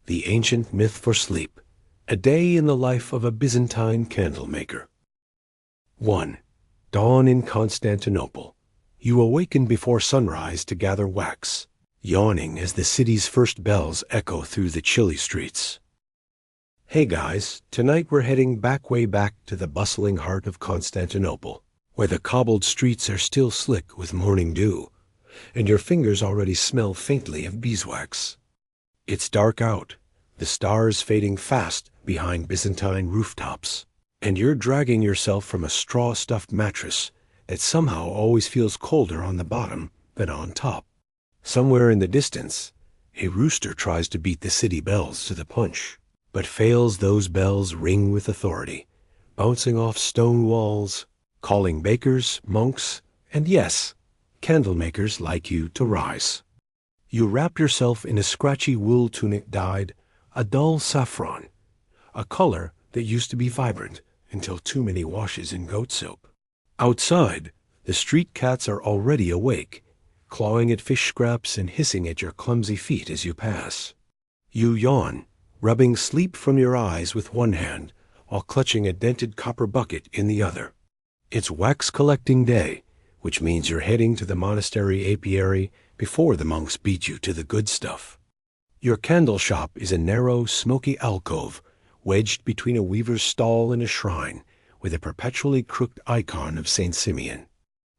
The ancient myth for sleep. A day in the life of a Byzantine candle maker. 1. Dawn in Constantinople. You awaken before sunrise to gather wax, yawning as the city's first bells echo through the chilly streets. Hey guys, tonight we're heading way back to the bustling heart of Constantinople, where the cobbled streets are still slick with morning dew, and your fingers already smell faintly of beeswax. It's dark out, the stars fading fast behind Byzantine rooftops, and you're dragging yourself from a straw-stuffed mattress that somehow always feels colder on the bottom than on top. Somewhere in the distance, a rooster tries to beat the city bells to the punch, but fails. Those bells ring with authority, bouncing off stone walls, calling bakers, monks, and yes, candle makers like you to rise. You wrap yourself in a scratchy wool tunic dyed a dull saffron, a color that used to be vibrant until too many washes in goat soap. Outside, the street cats are already awake, clawing at fish scraps and hissing at your clumsy feet as you pass. You yawn, rubbing sleep from your eyes with one hand while clutching a dented copper bucket in the other. It's wax collecting day, which means you're heading to the monastery apiary before the monks beat you to the good stuff. Your candle shop is a narrow, smoky alcove wedged between a weaver's stall and a shrine with a perpetually crooked icon of St. Simeon.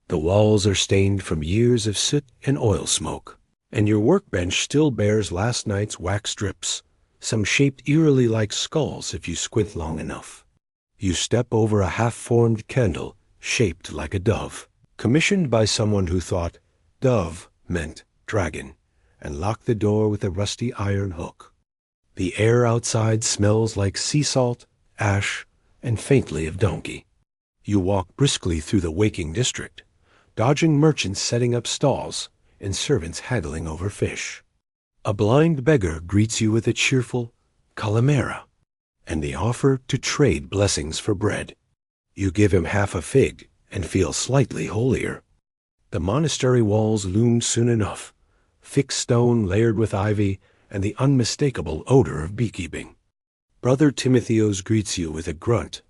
The walls are stained from years of soot and oil smoke, and your workbench still bears last night's wax strips, some shaped eerily like skulls if you squint long enough. You step over a half-formed candle shaped like a dove, commissioned by someone who thought dove meant dragon, and lock the door with a rusty iron hook. The air outside smells like sea salt, ash, and faintly of donkey. You walk briskly through the waking district, dodging merchants setting up stalls and servants haggling over fish. A blind beggar greets you with a cheerful calamera and the offer to trade blessings for bread. You give him half a fig and feel slightly holier. The monastery walls loom soon enough, thick stone layered with ivy and the unmistakable odor of beekeeping. Brother Timotheus greets you with a grunt.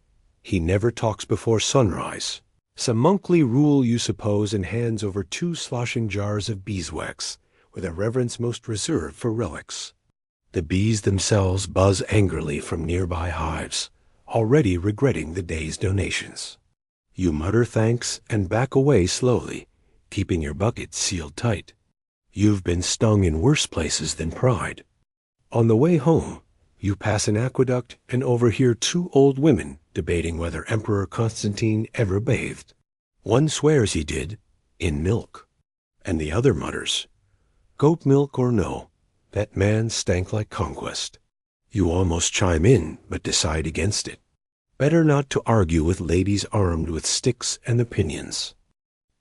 He never talks before sunrise. Some monkly rule, you suppose, and hands over 2 sloshing jars of beeswax with a reverence most reserved for relics. The bees themselves buzz angrily from nearby hives, already regretting the day's donations. You mutter thanks and back away slowly, keeping your bucket sealed tight. You've been stung in worse places than pride. On the way home, you pass an aqueduct and overhear 2 old women debating whether Emperor Constantine ever bathed. One swears he did, in milk, and the other mutters, goat milk or no, that man stank like conquest. You almost chime in, but decide against it. Better not to argue with ladies armed with sticks and opinions.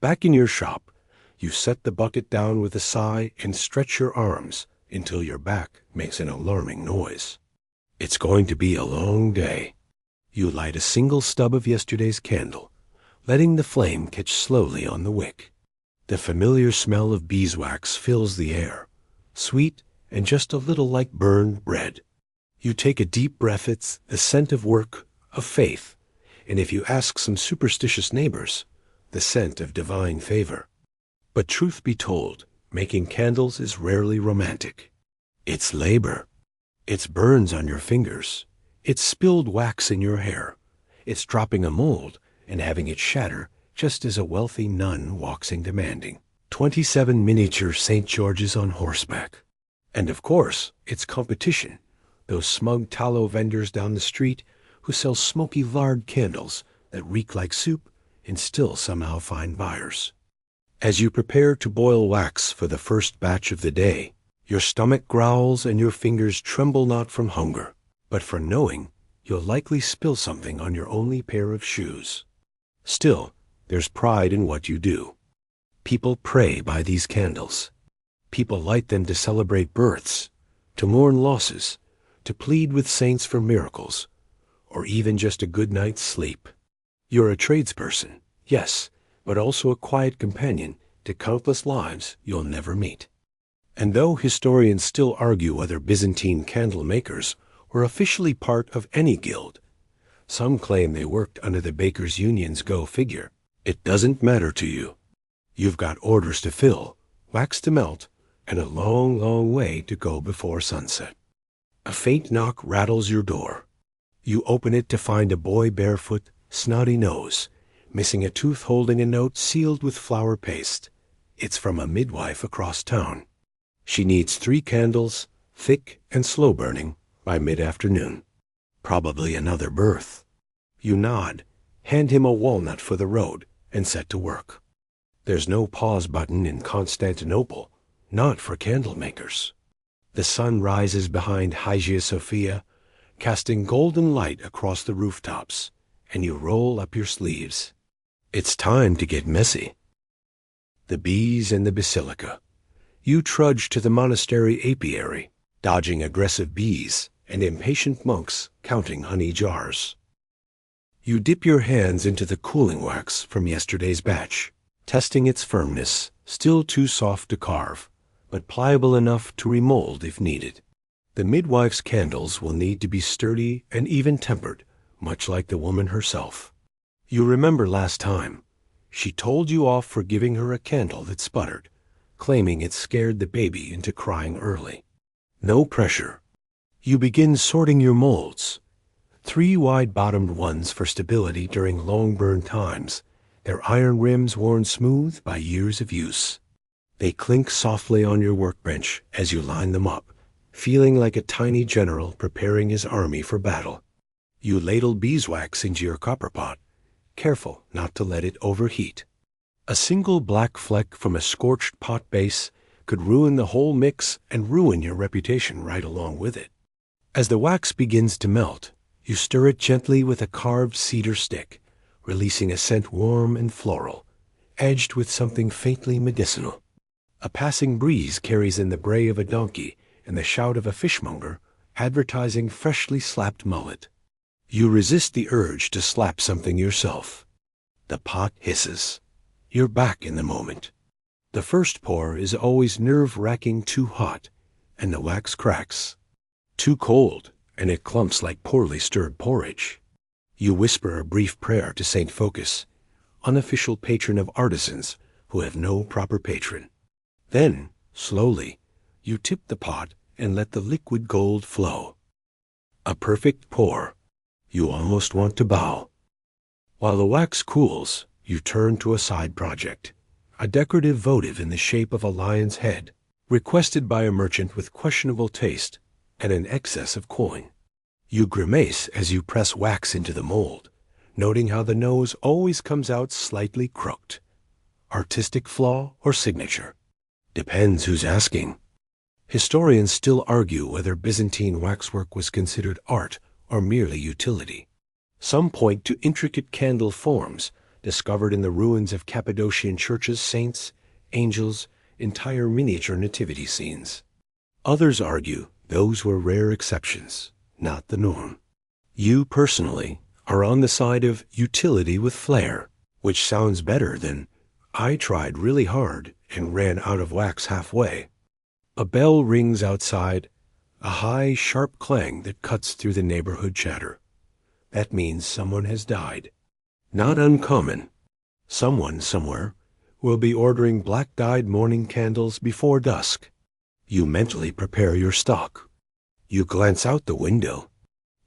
Back in your shop, you set the bucket down with a sigh and stretch your arms until your back makes an alarming noise. It's going to be a long day. You light a single stub of yesterday's candle, letting the flame catch slowly on the wick. The familiar smell of beeswax fills the air, sweet and just a little like burned bread. You take a deep breath. It's the scent of work, of faith, and if you ask some superstitious neighbors, the scent of divine favor. But truth be told, making candles is rarely romantic. It's labor. It's burns on your fingers. It's spilled wax in your hair. It's dropping a mold and having it shatter just as a wealthy nun walks in demanding 27 miniature St. Georges on horseback. And of course, it's competition. Those smug tallow vendors down the street who sell smoky lard candles that reek like soup and still somehow find buyers. As you prepare to boil wax for the first batch of the day, your stomach growls and your fingers tremble not from hunger, but for knowing you'll likely spill something on your only pair of shoes. Still, there's pride in what you do. People pray by these candles. People light them to celebrate births, to mourn losses, to plead with saints for miracles, or even just a good night's sleep. You're a tradesperson, yes, but also a quiet companion to countless lives you'll never meet. And though historians still argue whether Byzantine candle makers were officially part of any guild, some claim they worked under the Bakers' Union's go figure. It doesn't matter to you. You've got orders to fill, wax to melt, and a long, long way to go before sunset. A faint knock rattles your door. You open it to find a boy barefoot, snotty nose, missing a tooth holding a note sealed with flour paste. It's from a midwife across town. She needs 3 candles, thick and slow burning, by mid-afternoon. Probably another birth. You nod, hand him a walnut for the road, and set to work. There's no pause button in Constantinople, not for candle makers. The sun rises behind Hagia Sophia, casting golden light across the rooftops, and you roll up your sleeves. It's time to get messy. The bees and the basilica. You trudge to the monastery apiary, dodging aggressive bees and impatient monks counting honey jars. You dip your hands into the cooling wax from yesterday's batch, testing its firmness, still too soft to carve, but pliable enough to remold if needed. The midwife's candles will need to be sturdy and even-tempered, much like the woman herself. You remember last time, she told you off for giving her a candle that sputtered, claiming it scared the baby into crying early. No pressure. You begin sorting your molds. 3 wide-bottomed ones for stability during long burn times, their iron rims worn smooth by years of use. They clink softly on your workbench as you line them up, feeling like a tiny general preparing his army for battle. You ladle beeswax into your copper pot, careful not to let it overheat. A single black fleck from a scorched pot base could ruin the whole mix and ruin your reputation right along with it. As the wax begins to melt, you stir it gently with a carved cedar stick, releasing a scent warm and floral, edged with something faintly medicinal. A passing breeze carries in the bray of a donkey and the shout of a fishmonger advertising freshly slapped mullet. You resist the urge to slap something yourself. The pot hisses. You're back in the moment. The first pour is always nerve-wracking too hot, and the wax cracks. Too cold, and it clumps like poorly stirred porridge. You whisper a brief prayer to Saint Focus, unofficial patron of artisans who have no proper patron. Then, slowly, you tip the pot and let the liquid gold flow. A perfect pour. You almost want to bow. While the wax cools, you turn to a side project, a decorative votive in the shape of a lion's head, requested by a merchant with questionable taste and an excess of coin. You grimace as you press wax into the mold, noting how the nose always comes out slightly crooked. Artistic flaw or signature? Depends who's asking. Historians still argue whether Byzantine waxwork was considered art or merely utility. Some point to intricate candle forms discovered in the ruins of Cappadocian churches, saints, angels, entire miniature nativity scenes. Others argue those were rare exceptions, not the norm. You personally are on the side of utility with flair, which sounds better than I tried really hard and ran out of wax halfway. A bell rings outside, a high, sharp clang that cuts through the neighborhood chatter. That means someone has died. Not uncommon. Someone somewhere will be ordering black-dyed morning candles before dusk. You mentally prepare your stock. You glance out the window.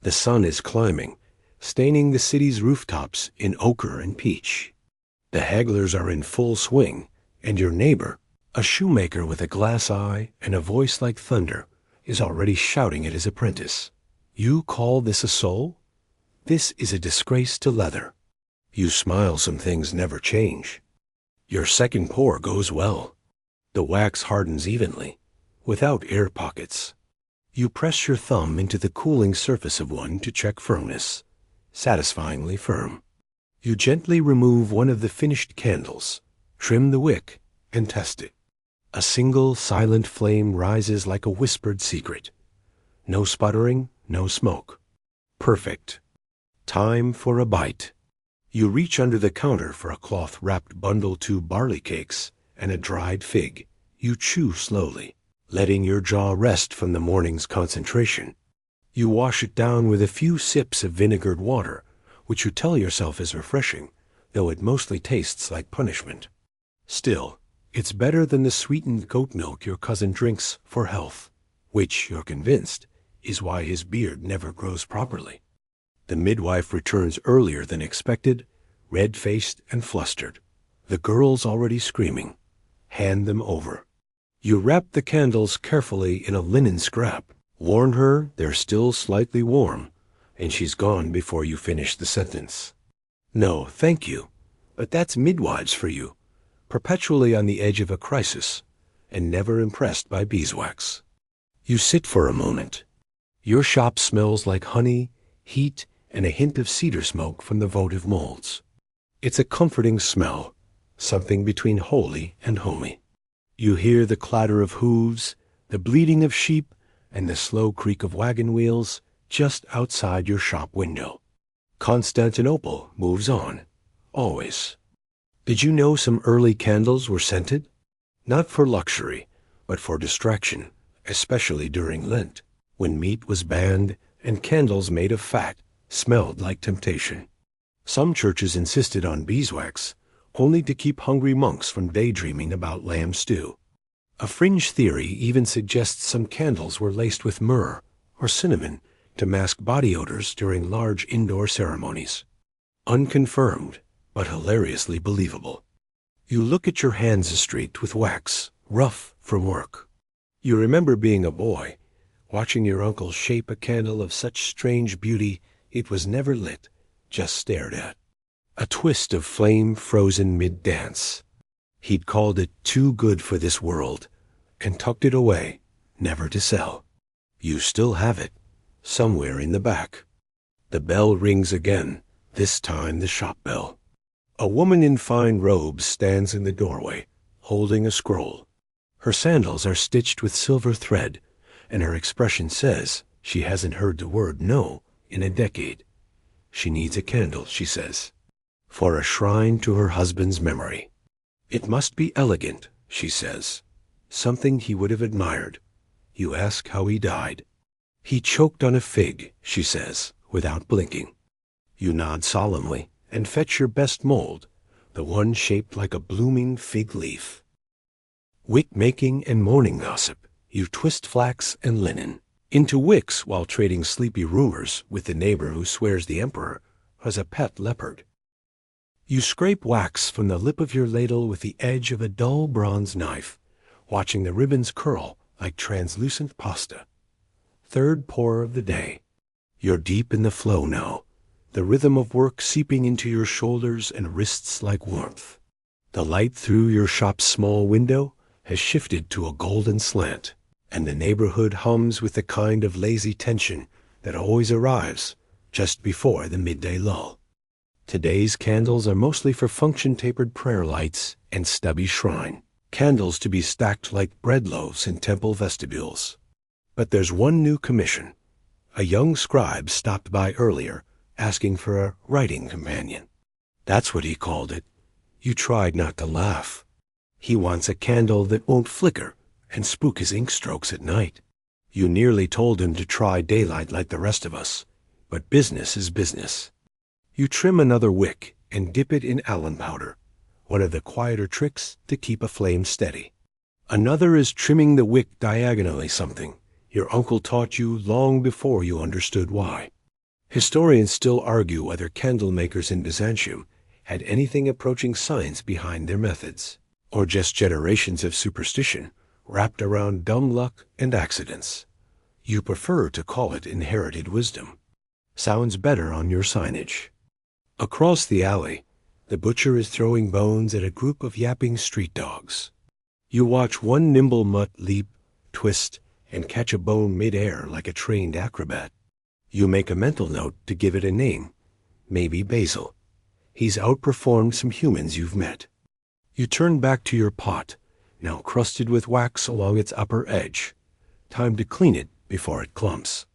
The sun is climbing, staining the city's rooftops in ochre and peach. The hagglers are in full swing, and your neighbor, a shoemaker with a glass eye and a voice like thunder, is already shouting at his apprentice. You call this a soul? This is a disgrace to leather. You smile. Some things never change. Your second pour goes well. The wax hardens evenly, without air pockets. You press your thumb into the cooling surface of one to check firmness. Satisfyingly firm. You gently remove one of the finished candles, trim the wick, and test it. A single silent flame rises like a whispered secret. No sputtering, no smoke. Perfect. Time for a bite. You reach under the counter for a cloth-wrapped bundle, 2 barley cakes, and a dried fig. You chew slowly. letting your jaw rest from the morning's concentration. You wash it down with a few sips of vinegared water, which you tell yourself is refreshing, though it mostly tastes like punishment. Still, it's better than the sweetened goat milk your cousin drinks for health, which, you're convinced, is why his beard never grows properly. The midwife returns earlier than expected, red-faced and flustered. The girl's already screaming. Hand them over. You wrap the candles carefully in a linen scrap. Warn her they're still slightly warm, and she's gone before you finish the sentence. No, thank you, but that's midwives for you, perpetually on the edge of a crisis, and never impressed by beeswax. You sit for a moment. Your shop smells like honey, heat, and a hint of cedar smoke from the votive molds. It's a comforting smell, something between holy and homey. You hear the clatter of hooves, the bleating of sheep, and the slow creak of wagon wheels just outside your shop window. Constantinople moves on, always. Did you know some early candles were scented? Not for luxury, but for distraction, especially during Lent, when meat was banned and candles made of fat smelled like temptation. Some churches insisted on beeswax, only to keep hungry monks from daydreaming about lamb stew. A fringe theory even suggests some candles were laced with myrrh or cinnamon to mask body odors during large indoor ceremonies. Unconfirmed, but hilariously believable. You look at your hands streaked with wax, rough from work. You remember being a boy, watching your uncle shape a candle of such strange beauty it was never lit, just stared at. A twist of flame frozen mid-dance. He'd called it too good for this world, and tucked it away, never to sell. You still have it, somewhere in the back. The bell rings again, this time the shop bell. A woman in fine robes stands in the doorway, holding a scroll. Her sandals are stitched with silver thread, and her expression says she hasn't heard the word no in a decade. She needs a candle, she says, for a shrine to her husband's memory. It must be elegant, she says, something he would have admired. You ask how he died. He choked on a fig, she says, without blinking. You nod solemnly and fetch your best mold, the one shaped like a blooming fig leaf. Wick-making and morning gossip. You twist flax and linen into wicks while trading sleepy rumors with the neighbor who swears the emperor has a pet leopard. You scrape wax from the lip of your ladle with the edge of a dull bronze knife, watching the ribbons curl like translucent pasta. Third pour of the day. You're deep in the flow now, the rhythm of work seeping into your shoulders and wrists like warmth. The light through your shop's small window has shifted to a golden slant, and the neighborhood hums with the kind of lazy tension that always arrives just before the midday lull. Today's candles are mostly for function-tapered prayer lights and stubby shrine, candles to be stacked like bread loaves in temple vestibules. But there's one new commission. A young scribe stopped by earlier, asking for a writing companion. That's what he called it. You tried not to laugh. He wants a candle that won't flicker and spook his ink strokes at night. You nearly told him to try daylight like the rest of us, but business is business. You trim another wick and dip it in alum powder, one of the quieter tricks to keep a flame steady. Another is trimming the wick diagonally, something your uncle taught you long before you understood why. Historians still argue whether candle makers in Byzantium had anything approaching science behind their methods, or just generations of superstition wrapped around dumb luck and accidents. You prefer to call it inherited wisdom. Sounds better on your signage. Across the alley, the butcher is throwing bones at a group of yapping street dogs. You watch one nimble mutt leap, twist, and catch a bone mid-air like a trained acrobat. You make a mental note to give it a name, maybe Basil. He's outperformed some humans you've met. You turn back to your pot, now crusted with wax along its upper edge. Time to clean it before it clumps.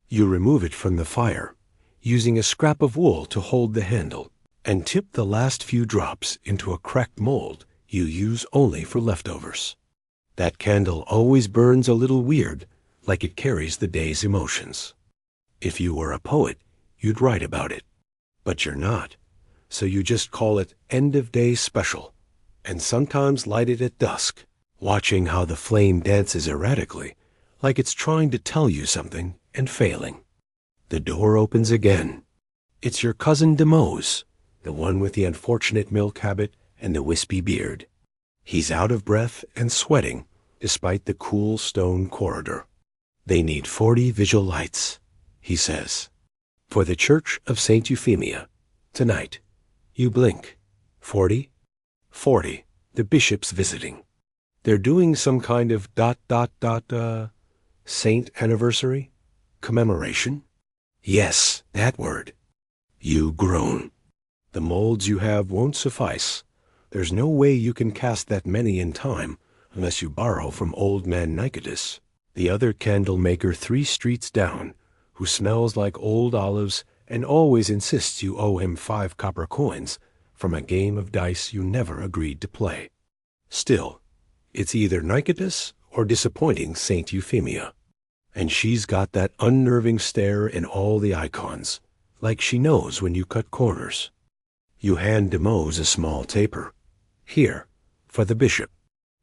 You remove it from the fire, using a scrap of wool to hold the handle, and tip the last few drops into a cracked mold you use only for leftovers. That candle always burns a little weird, like it carries the day's emotions. If you were a poet, you'd write about it. But you're not, so you just call it End of Day Special, and sometimes light it at dusk, watching how the flame dances erratically, like it's trying to tell you something and failing. The door opens again. It's your cousin Demose, the one with the unfortunate milk habit and the wispy beard. He's out of breath and sweating, despite the cool stone corridor. They need 40 vigil lights, he says. For the Church of St. Euphemia, tonight. You blink. 40? 40, the bishop's visiting. They're doing some kind of saint anniversary? Commemoration? Yes, that word. You groan. The molds you have won't suffice. There's no way you can cast that many in time, unless you borrow from old man Nicetas, the other candle maker 3 streets down, who smells like old olives and always insists you owe him 5 copper coins from a game of dice you never agreed to play. Still, it's either Nicetas or disappointing St. Euphemia. And she's got that unnerving stare in all the icons, like she knows when you cut corners. You hand Demose a small taper. Here, for the bishop.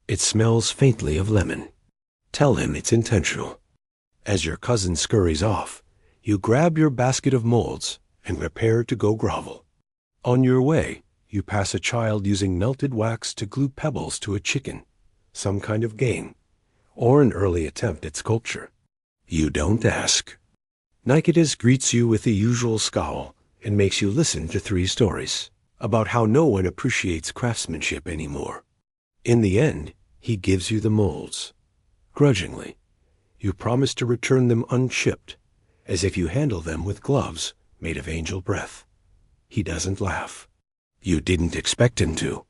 It smells faintly of lemon. Tell him it's intentional. As your cousin scurries off, you grab your basket of molds and prepare to go grovel. On your way, you pass a child using melted wax to glue pebbles to a chicken, some kind of game, or an early attempt at sculpture. You don't ask. Nicetas greets you with the usual scowl and makes you listen to 3 stories about how no one appreciates craftsmanship anymore. In the end, he gives you the molds. Grudgingly, you promise to return them unchipped, as if you handle them with gloves made of angel breath. He doesn't laugh. You didn't expect him to.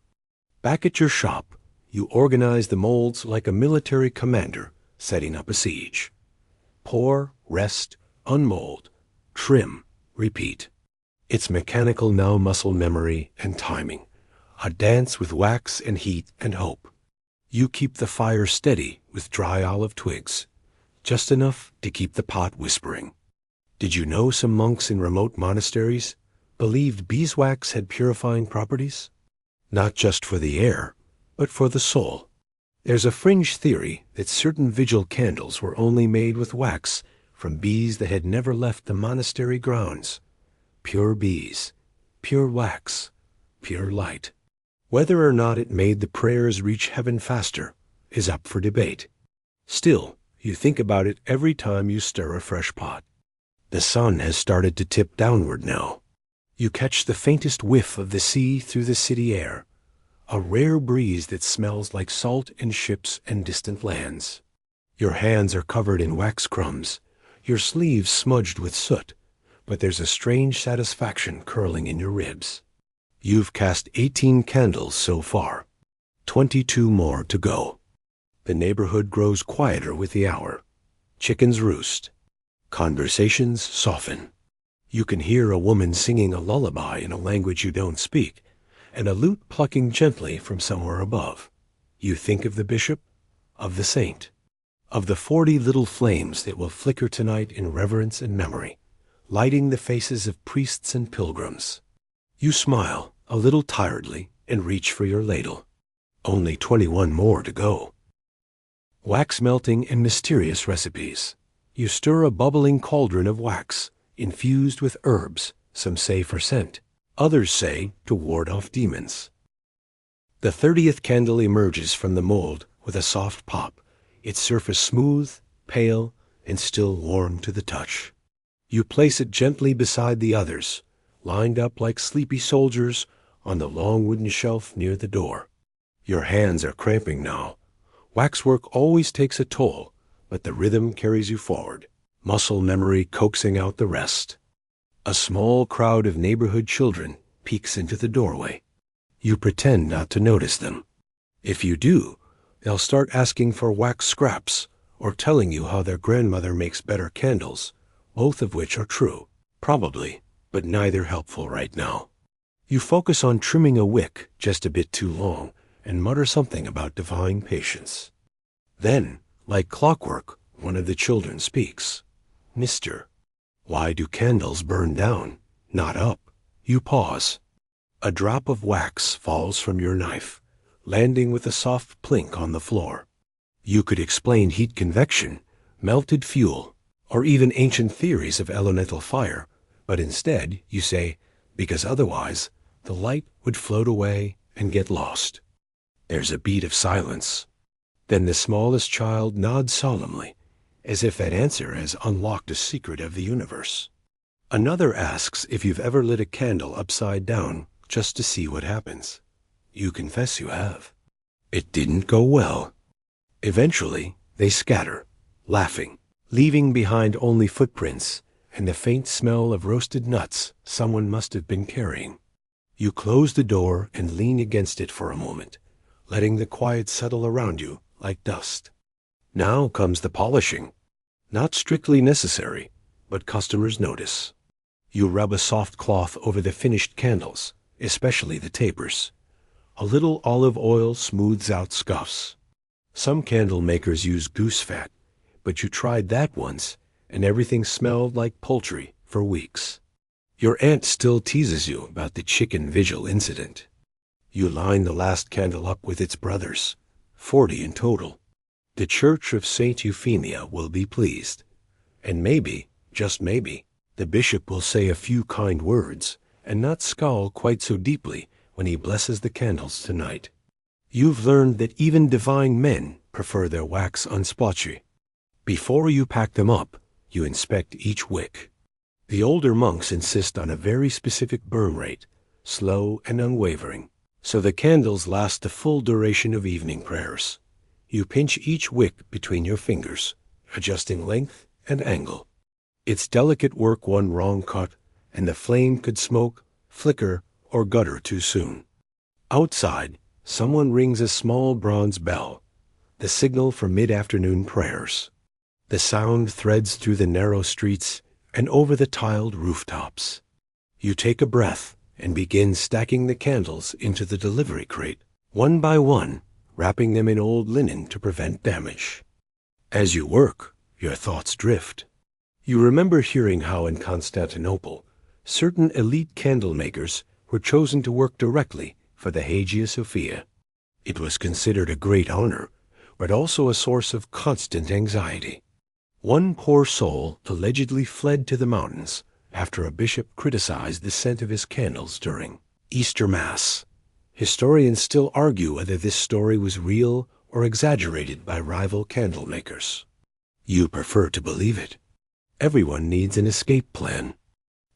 Back at your shop, you organize the molds like a military commander setting up a siege. Pour, rest, unmold, trim, repeat. It's mechanical now muscle memory and timing, a dance with wax and heat and hope. You keep the fire steady with dry olive twigs, just enough to keep the pot whispering. Did you know some monks in remote monasteries believed beeswax had purifying properties? Not just for the air, but for the soul. There's a fringe theory that certain vigil candles were only made with wax from bees that had never left the monastery grounds. Pure bees, pure wax, pure light. Whether or not it made the prayers reach heaven faster is up for debate. Still, you think about it every time you stir a fresh pot. The sun has started to tip downward now. You catch the faintest whiff of the sea through the city air, a rare breeze that smells like salt and ships and distant lands. Your hands are covered in wax crumbs, your sleeves smudged with soot, but there's a strange satisfaction curling in your ribs. You've cast 18 candles so far, 22 more to go. The neighborhood grows quieter with the hour. Chickens roost. Conversations soften. You can hear a woman singing a lullaby in a language you don't speak, and a lute plucking gently from somewhere above. You think of the bishop, of the saint, of the 40 little flames that will flicker tonight in reverence and memory, lighting the faces of priests and pilgrims. You smile, a little tiredly, and reach for your ladle. Only 21 more to go. Wax melting and mysterious recipes. You stir a bubbling cauldron of wax, infused with herbs, some say for scent, others say to ward off demons. The 30th candle emerges from the mold with a soft pop, its surface smooth, pale, and still warm to the touch. You place it gently beside the others, lined up like sleepy soldiers on the long wooden shelf near the door. Your hands are cramping now. Waxwork always takes a toll, but the rhythm carries you forward, muscle memory coaxing out the rest. A small crowd of neighborhood children peeks into the doorway. You pretend not to notice them. If you do, they'll start asking for wax scraps or telling you how their grandmother makes better candles, both of which are true, probably, but neither helpful right now. You focus on trimming a wick just a bit too long and mutter something about divine patience. Then, like clockwork, one of the children speaks. "Mister, why do candles burn down, not up?" You pause. A drop of wax falls from your knife, landing with a soft plink on the floor. You could explain heat convection, melted fuel, or even ancient theories of elemental fire, but instead you say, because otherwise the light would float away and get lost. There's a beat of silence. Then the smallest child nods solemnly, as if that answer has unlocked a secret of the universe. Another asks if you've ever lit a candle upside down just to see what happens. You confess you have. It didn't go well. Eventually, they scatter, laughing, leaving behind only footprints and the faint smell of roasted nuts someone must have been carrying. You close the door and lean against it for a moment, letting the quiet settle around you like dust. Now comes the polishing. Not strictly necessary, but customers notice. You rub a soft cloth over the finished candles, especially the tapers. A little olive oil smooths out scuffs. Some candle makers use goose fat, but you tried that once, and everything smelled like poultry for weeks. Your aunt still teases you about the chicken vigil incident. You line the last candle up with its brothers, 40 in total. The Church of St. Euphemia will be pleased. And maybe, just maybe, the bishop will say a few kind words and not scowl quite so deeply when he blesses the candles tonight. You've learned that even divine men prefer their wax unsplotchy. Before you pack them up, you inspect each wick. The older monks insist on a very specific burn rate, slow and unwavering, so the candles last the full duration of evening prayers. You pinch each wick between your fingers, adjusting length and angle. It's delicate work. One wrong cut, and the flame could smoke, flicker, or gutter too soon. Outside, someone rings a small bronze bell, the signal for mid-afternoon prayers. The sound threads through the narrow streets and over the tiled rooftops. You take a breath and begin stacking the candles into the delivery crate, one by one, wrapping them in old linen to prevent damage. As you work, your thoughts drift. You remember hearing how in Constantinople, certain elite candle makers were chosen to work directly for the Hagia Sophia. It was considered a great honor, but also a source of constant anxiety. One poor soul allegedly fled to the mountains after a bishop criticized the scent of his candles during Easter Mass. Historians still argue whether this story was real or exaggerated by rival candle makers. You prefer to believe it. Everyone needs an escape plan.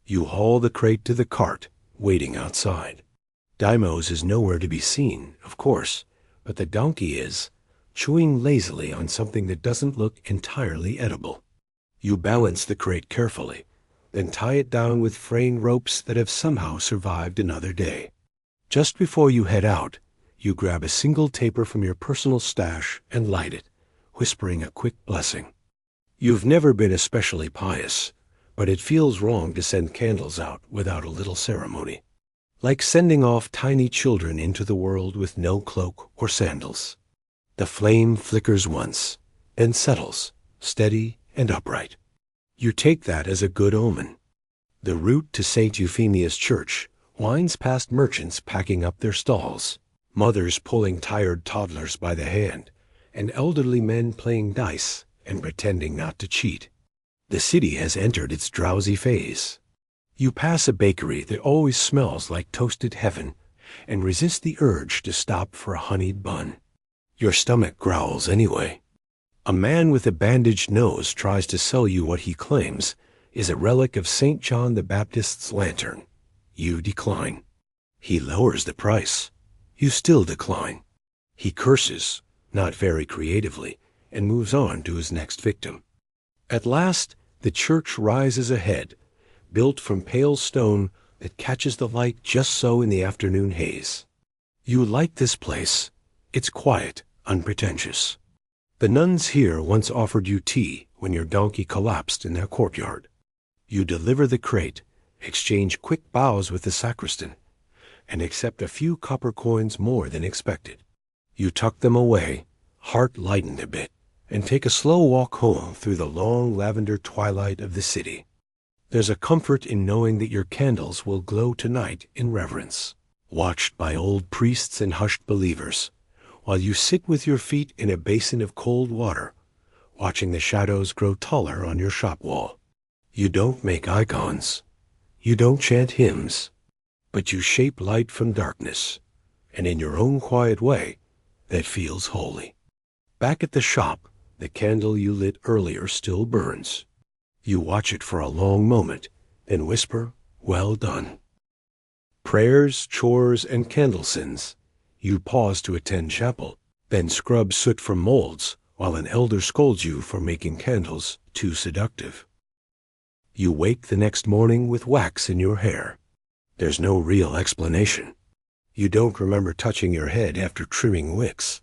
You haul the crate to the cart, waiting outside. Deimos is nowhere to be seen, of course, but the donkey is, chewing lazily on something that doesn't look entirely edible. You balance the crate carefully, then tie it down with fraying ropes that have somehow survived another day. Just before you head out, you grab a single taper from your personal stash and light it, whispering a quick blessing. You've never been especially pious, but it feels wrong to send candles out without a little ceremony. Like sending off tiny children into the world with no cloak or sandals. The flame flickers once, then settles, steady and upright. You take that as a good omen. The route to St. Euphemia's church winds past merchants packing up their stalls, mothers pulling tired toddlers by the hand, and elderly men playing dice and pretending not to cheat. The city has entered its drowsy phase. You pass a bakery that always smells like toasted heaven and resist the urge to stop for a honeyed bun. Your stomach growls anyway. A man with a bandaged nose tries to sell you what he claims is a relic of St. John the Baptist's lantern. You decline. He lowers the price. You still decline. He curses, not very creatively, and moves on to his next victim. At last, the church rises ahead, built from pale stone that catches the light just so in the afternoon haze. You like this place. It's quiet, unpretentious. The nuns here once offered you tea when your donkey collapsed in their courtyard. You deliver the crate, exchange quick bows with the sacristan, and accept a few copper coins more than expected. You tuck them away, heart lightened a bit, and take a slow walk home through the long lavender twilight of the city. There's a comfort in knowing that your candles will glow tonight in reverence, watched by old priests and hushed believers, while you sit with your feet in a basin of cold water, watching the shadows grow taller on your shop wall. You don't make icons, you don't chant hymns, but you shape light from darkness, and in your own quiet way, that feels holy. Back at the shop, the candle you lit earlier still burns. You watch it for a long moment, then whisper, "Well done." Prayers, chores, and candle sins. You pause to attend chapel, then scrub soot from molds, while an elder scolds you for making candles too seductive. You wake the next morning with wax in your hair. There's no real explanation. You don't remember touching your head after trimming wicks,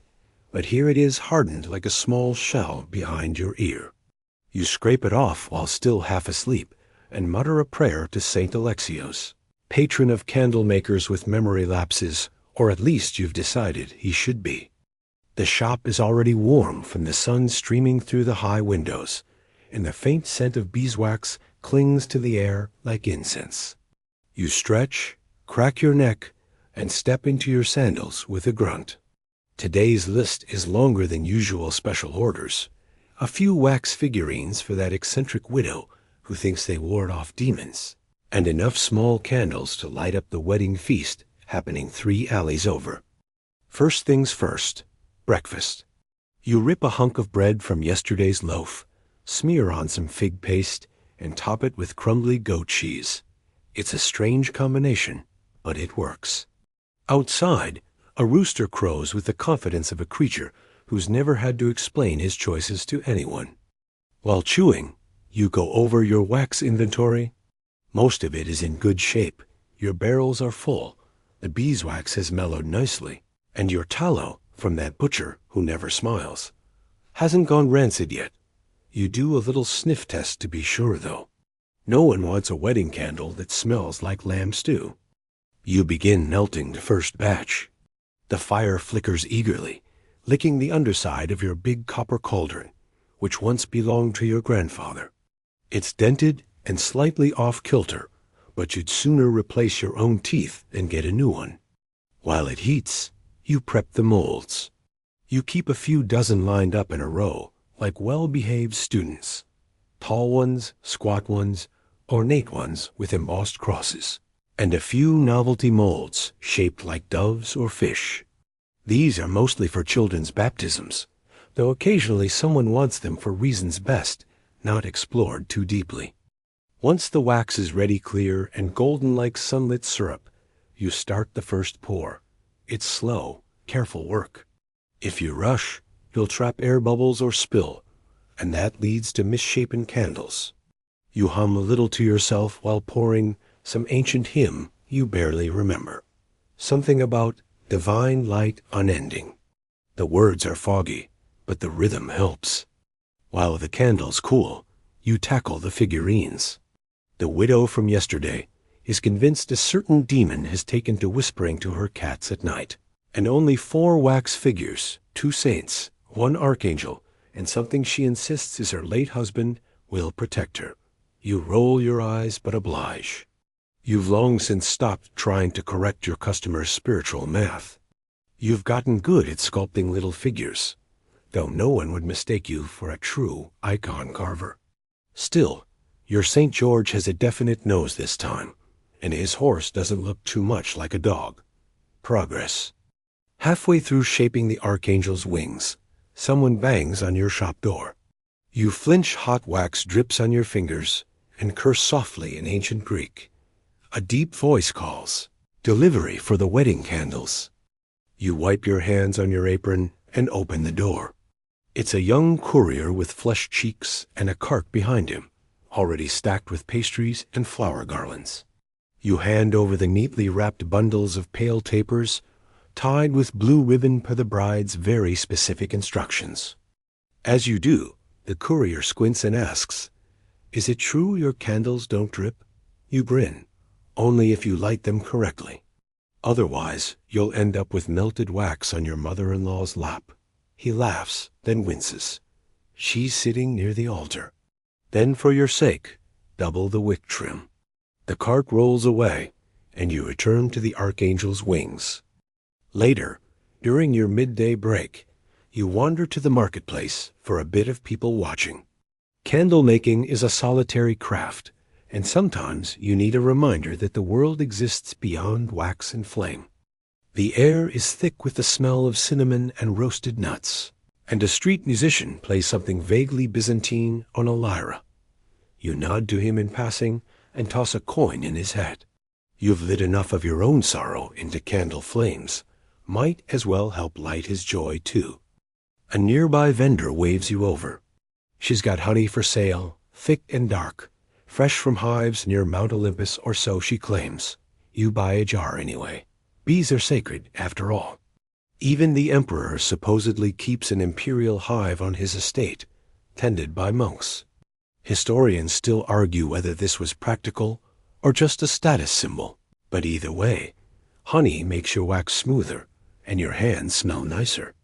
but here it is hardened like a small shell behind your ear. You scrape it off while still half asleep and mutter a prayer to Saint Alexios, patron of candle makers with memory lapses, or at least you've decided he should be. The shop is already warm from the sun streaming through the high windows, and the faint scent of beeswax clings to the air like incense. You stretch, crack your neck, and step into your sandals with a grunt. Today's list is longer than usual special orders. A few wax figurines for that eccentric widow who thinks they ward off demons, and enough small candles to light up the wedding feast happening 3 alleys over. First things first, breakfast. You rip a hunk of bread from yesterday's loaf, smear on some fig paste, and top it with crumbly goat cheese. It's a strange combination, but it works. Outside, a rooster crows with the confidence of a creature who's never had to explain his choices to anyone. While chewing, you go over your wax inventory. Most of it is in good shape. Your barrels are full. The beeswax has mellowed nicely, and your tallow, from that butcher who never smiles, hasn't gone rancid yet. You do a little sniff test to be sure, though. No one wants a wedding candle that smells like lamb stew. You begin melting the first batch. The fire flickers eagerly, licking the underside of your big copper cauldron, which once belonged to your grandfather. It's dented and slightly off-kilter, but you'd sooner replace your own teeth than get a new one. While it heats, you prep the molds. You keep a few dozen lined up in a row, like well-behaved students. Tall ones, squat ones, ornate ones with embossed crosses, and a few novelty molds shaped like doves or fish. These are mostly for children's baptisms, though occasionally someone wants them for reasons best not explored too deeply. Once the wax is ready clear and golden like sunlit syrup, you start the first pour. It's slow, careful work. If you rush, you'll trap air bubbles or spill, and that leads to misshapen candles. You hum a little to yourself while pouring some ancient hymn you barely remember. Something about divine light unending. The words are foggy, but the rhythm helps. While the candles cool, you tackle the figurines. The widow from yesterday is convinced a certain demon has taken to whispering to her cats at night, and only 4 wax figures, 2 saints, 1 archangel, and something she insists is her late husband, will protect her. You roll your eyes but oblige. You've long since stopped trying to correct your customers' spiritual math. You've gotten good at sculpting little figures, though no one would mistake you for a true icon carver. Still, your St. George has a definite nose this time, and his horse doesn't look too much like a dog. Progress. Halfway through shaping the archangel's wings, someone bangs on your shop door. You flinch, hot wax drips on your fingers, and curse softly in ancient Greek. A deep voice calls, "Delivery for the wedding candles." You wipe your hands on your apron and open the door. It's a young courier with flushed cheeks and a cart behind him, already stacked with pastries and flower garlands. You hand over the neatly wrapped bundles of pale tapers, tied with blue ribbon per the bride's very specific instructions. As you do, the courier squints and asks, "Is it true your candles don't drip?" You grin. Only if you light them correctly. Otherwise, you'll end up with melted wax on your mother-in-law's lap. He laughs, then winces. She's sitting near the altar. Then for your sake, double the wick trim. The cart rolls away, and you return to the archangel's wings. Later, during your midday break, you wander to the marketplace for a bit of people watching. Candle making is a solitary craft, and sometimes you need a reminder that the world exists beyond wax and flame. The air is thick with the smell of cinnamon and roasted nuts, and a street musician plays something vaguely Byzantine on a lyra. You nod to him in passing and toss a coin in his hat. You've lit enough of your own sorrow into candle flames. Might as well help light his joy, too. A nearby vendor waves you over. She's got honey for sale, thick and dark, fresh from hives near Mount Olympus, or so she claims. You buy a jar anyway. Bees are sacred, after all. Even the emperor supposedly keeps an imperial hive on his estate, tended by monks. Historians still argue whether this was practical or just a status symbol. But either way, honey makes your wax smoother and your hands smell nicer.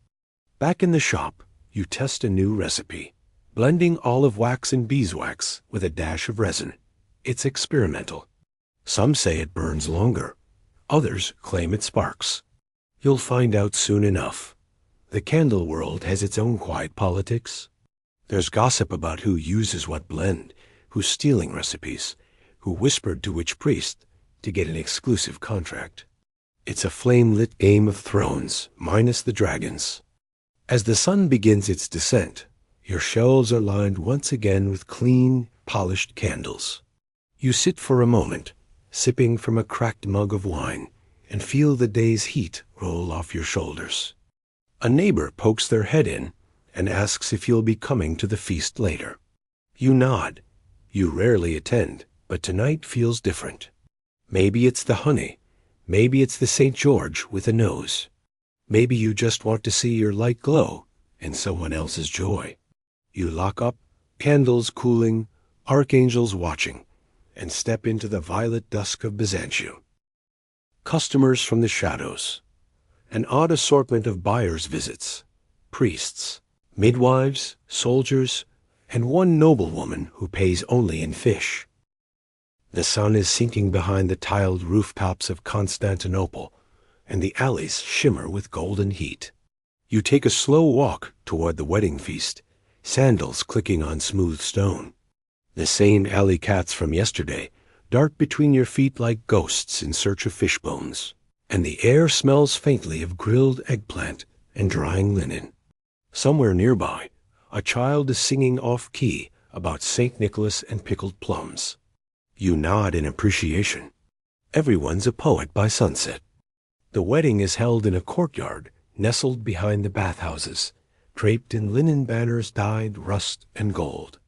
Back in the shop, you test a new recipe, blending olive wax and beeswax with a dash of resin. It's experimental. Some say it burns longer. Others claim it sparks. You'll find out soon enough. The candle world has its own quiet politics. There's gossip about who uses what blend, who's stealing recipes, who whispered to which priest to get an exclusive contract. It's a flame-lit Game of Thrones, minus the dragons. As the sun begins its descent, your shelves are lined once again with clean, polished candles. You sit for a moment, sipping from a cracked mug of wine, and feel the day's heat roll off your shoulders. A neighbor pokes their head in and asks if you'll be coming to the feast later. You nod. You rarely attend, but tonight feels different. Maybe it's the honey. Maybe it's the St. George with a nose. Maybe you just want to see your light glow in someone else's joy. You lock up, candles cooling, archangels watching, and step into the violet dusk of Byzantium. Customers from the shadows. An odd assortment of buyers visits. Priests, midwives, soldiers, and one noblewoman who pays only in fish. The sun is sinking behind the tiled rooftops of Constantinople, and the alleys shimmer with golden heat. You take a slow walk toward the wedding feast, sandals clicking on smooth stone. The same alley cats from yesterday dart between your feet like ghosts in search of fish bones, and the air smells faintly of grilled eggplant and drying linen. Somewhere nearby, a child is singing off-key about St. Nicholas and pickled plums. You nod in appreciation. Everyone's a poet by sunset. The wedding is held in a courtyard nestled behind the bathhouses, draped in linen banners dyed rust and gold.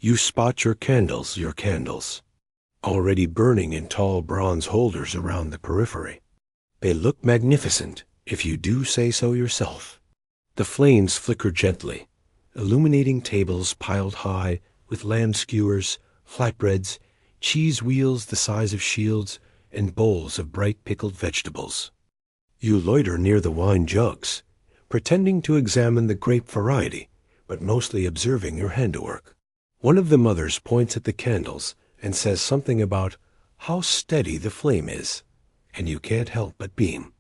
You spot your candles, already burning in tall bronze holders around the periphery. They look magnificent, if you do say so yourself. The flames flicker gently, illuminating tables piled high with lamb skewers, flatbreads, cheese wheels the size of shields, and bowls of bright pickled vegetables. You loiter near the wine jugs, pretending to examine the grape variety, but mostly observing your handiwork. One of the mothers points at the candles and says something about how steady the flame is, and you can't help but beam.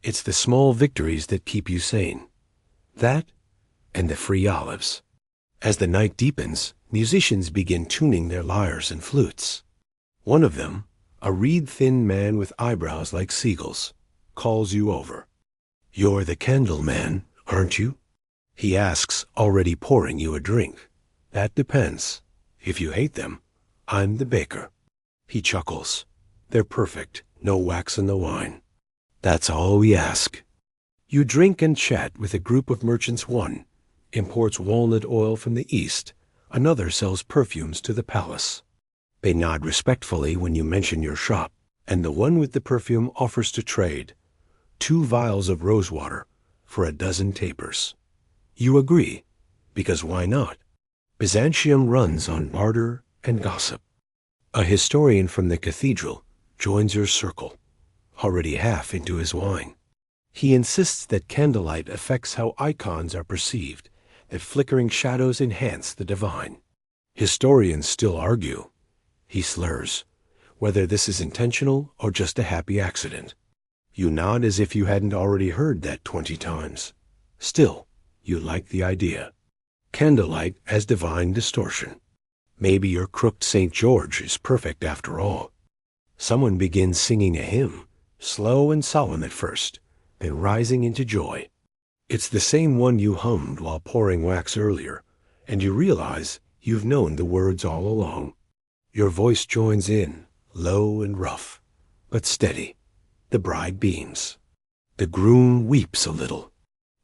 It's the small victories that keep you sane. That and the free olives. As the night deepens, musicians begin tuning their lyres and flutes. One of them, a reed-thin man with eyebrows like seagulls, calls you over. "You're the candle man, aren't you?" He asks, already pouring you a drink. "That depends. If you hate them, I'm the baker." He chuckles. "They're perfect, no wax in the wine." "That's all we ask." You drink and chat with a group of merchants. One imports walnut oil from the east. Another sells perfumes to the palace. They nod respectfully when you mention your shop, and the one with the perfume offers to trade 2 vials of rosewater for a dozen tapers. You agree, because why not? Byzantium runs on barter and gossip. A historian from the cathedral joins your circle, already half into his wine. He insists that candlelight affects how icons are perceived, that flickering shadows enhance the divine. Historians still argue. He slurs, whether this is intentional or just a happy accident. You nod as if you hadn't already heard that 20 times. Still, you like the idea. Candlelight as divine distortion. Maybe your crooked St. George is perfect after all. Someone begins singing a hymn, slow and solemn at first, then rising into joy. It's the same one you hummed while pouring wax earlier, and you realize you've known the words all along. Your voice joins in, low and rough, but steady. The bride beams. The groom weeps a little.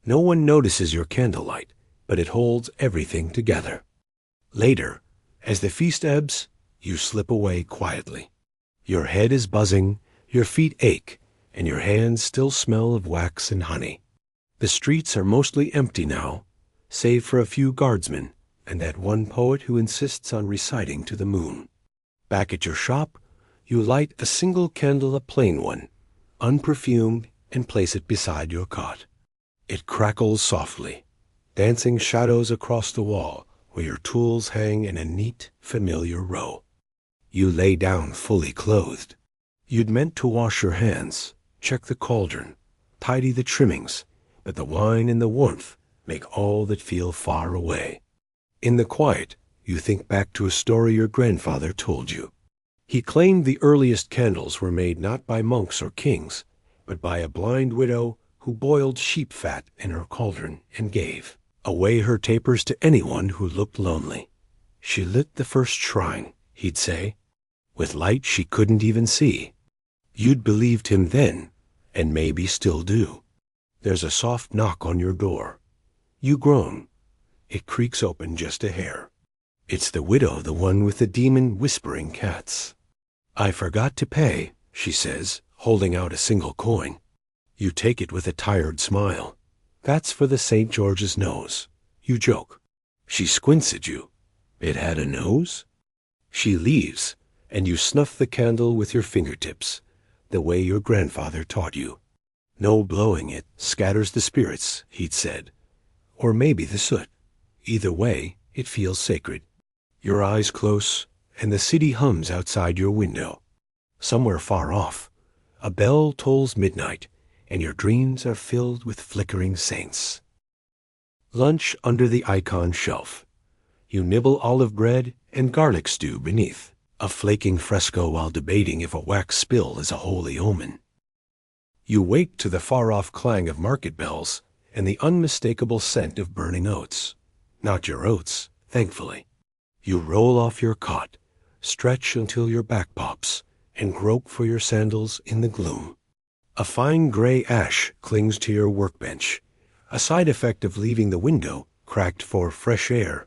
No one notices your candlelight, but it holds everything together. Later, as the feast ebbs, you slip away quietly. Your head is buzzing, your feet ache, and your hands still smell of wax and honey. The streets are mostly empty now, save for a few guardsmen and that one poet who insists on reciting to the moon. Back at your shop, you light a single candle, a plain one, unperfumed, and place it beside your cot. It crackles softly, dancing shadows across the wall where your tools hang in a neat, familiar row. You lay down fully clothed. You'd meant to wash your hands, check the cauldron, tidy the trimmings, but the wine and the warmth make all that feel far away. In the quiet, you think back to a story your grandfather told you. He claimed the earliest candles were made not by monks or kings, but by a blind widow who boiled sheep fat in her cauldron and gave away her tapers to anyone who looked lonely. She lit the first shrine, he'd say, with light she couldn't even see. You'd believed him then, and maybe still do. There's a soft knock on your door. You groan. It creaks open just a hair. It's the widow, the one with the demon whispering cats. "I forgot to pay," she says, holding out a single coin. You take it with a tired smile. "That's for the St. George's nose." You joke. She squints at you. "It had a nose?" She leaves, and you snuff the candle with your fingertips, the way your grandfather taught you. No blowing it scatters the spirits, he'd said. Or maybe the soot. Either way, it feels sacred. Your eyes close, and the city hums outside your window. Somewhere far off, a bell tolls midnight, and your dreams are filled with flickering saints. Lunch under the icon shelf. You nibble olive bread and garlic stew beneath, a flaking fresco while debating if a wax spill is a holy omen. You wake to the far-off clang of market bells and the unmistakable scent of burning oats. Not your oats, thankfully. You roll off your cot, stretch until your back pops, and grope for your sandals in the gloom. A fine gray ash clings to your workbench, a side effect of leaving the window cracked for fresh air.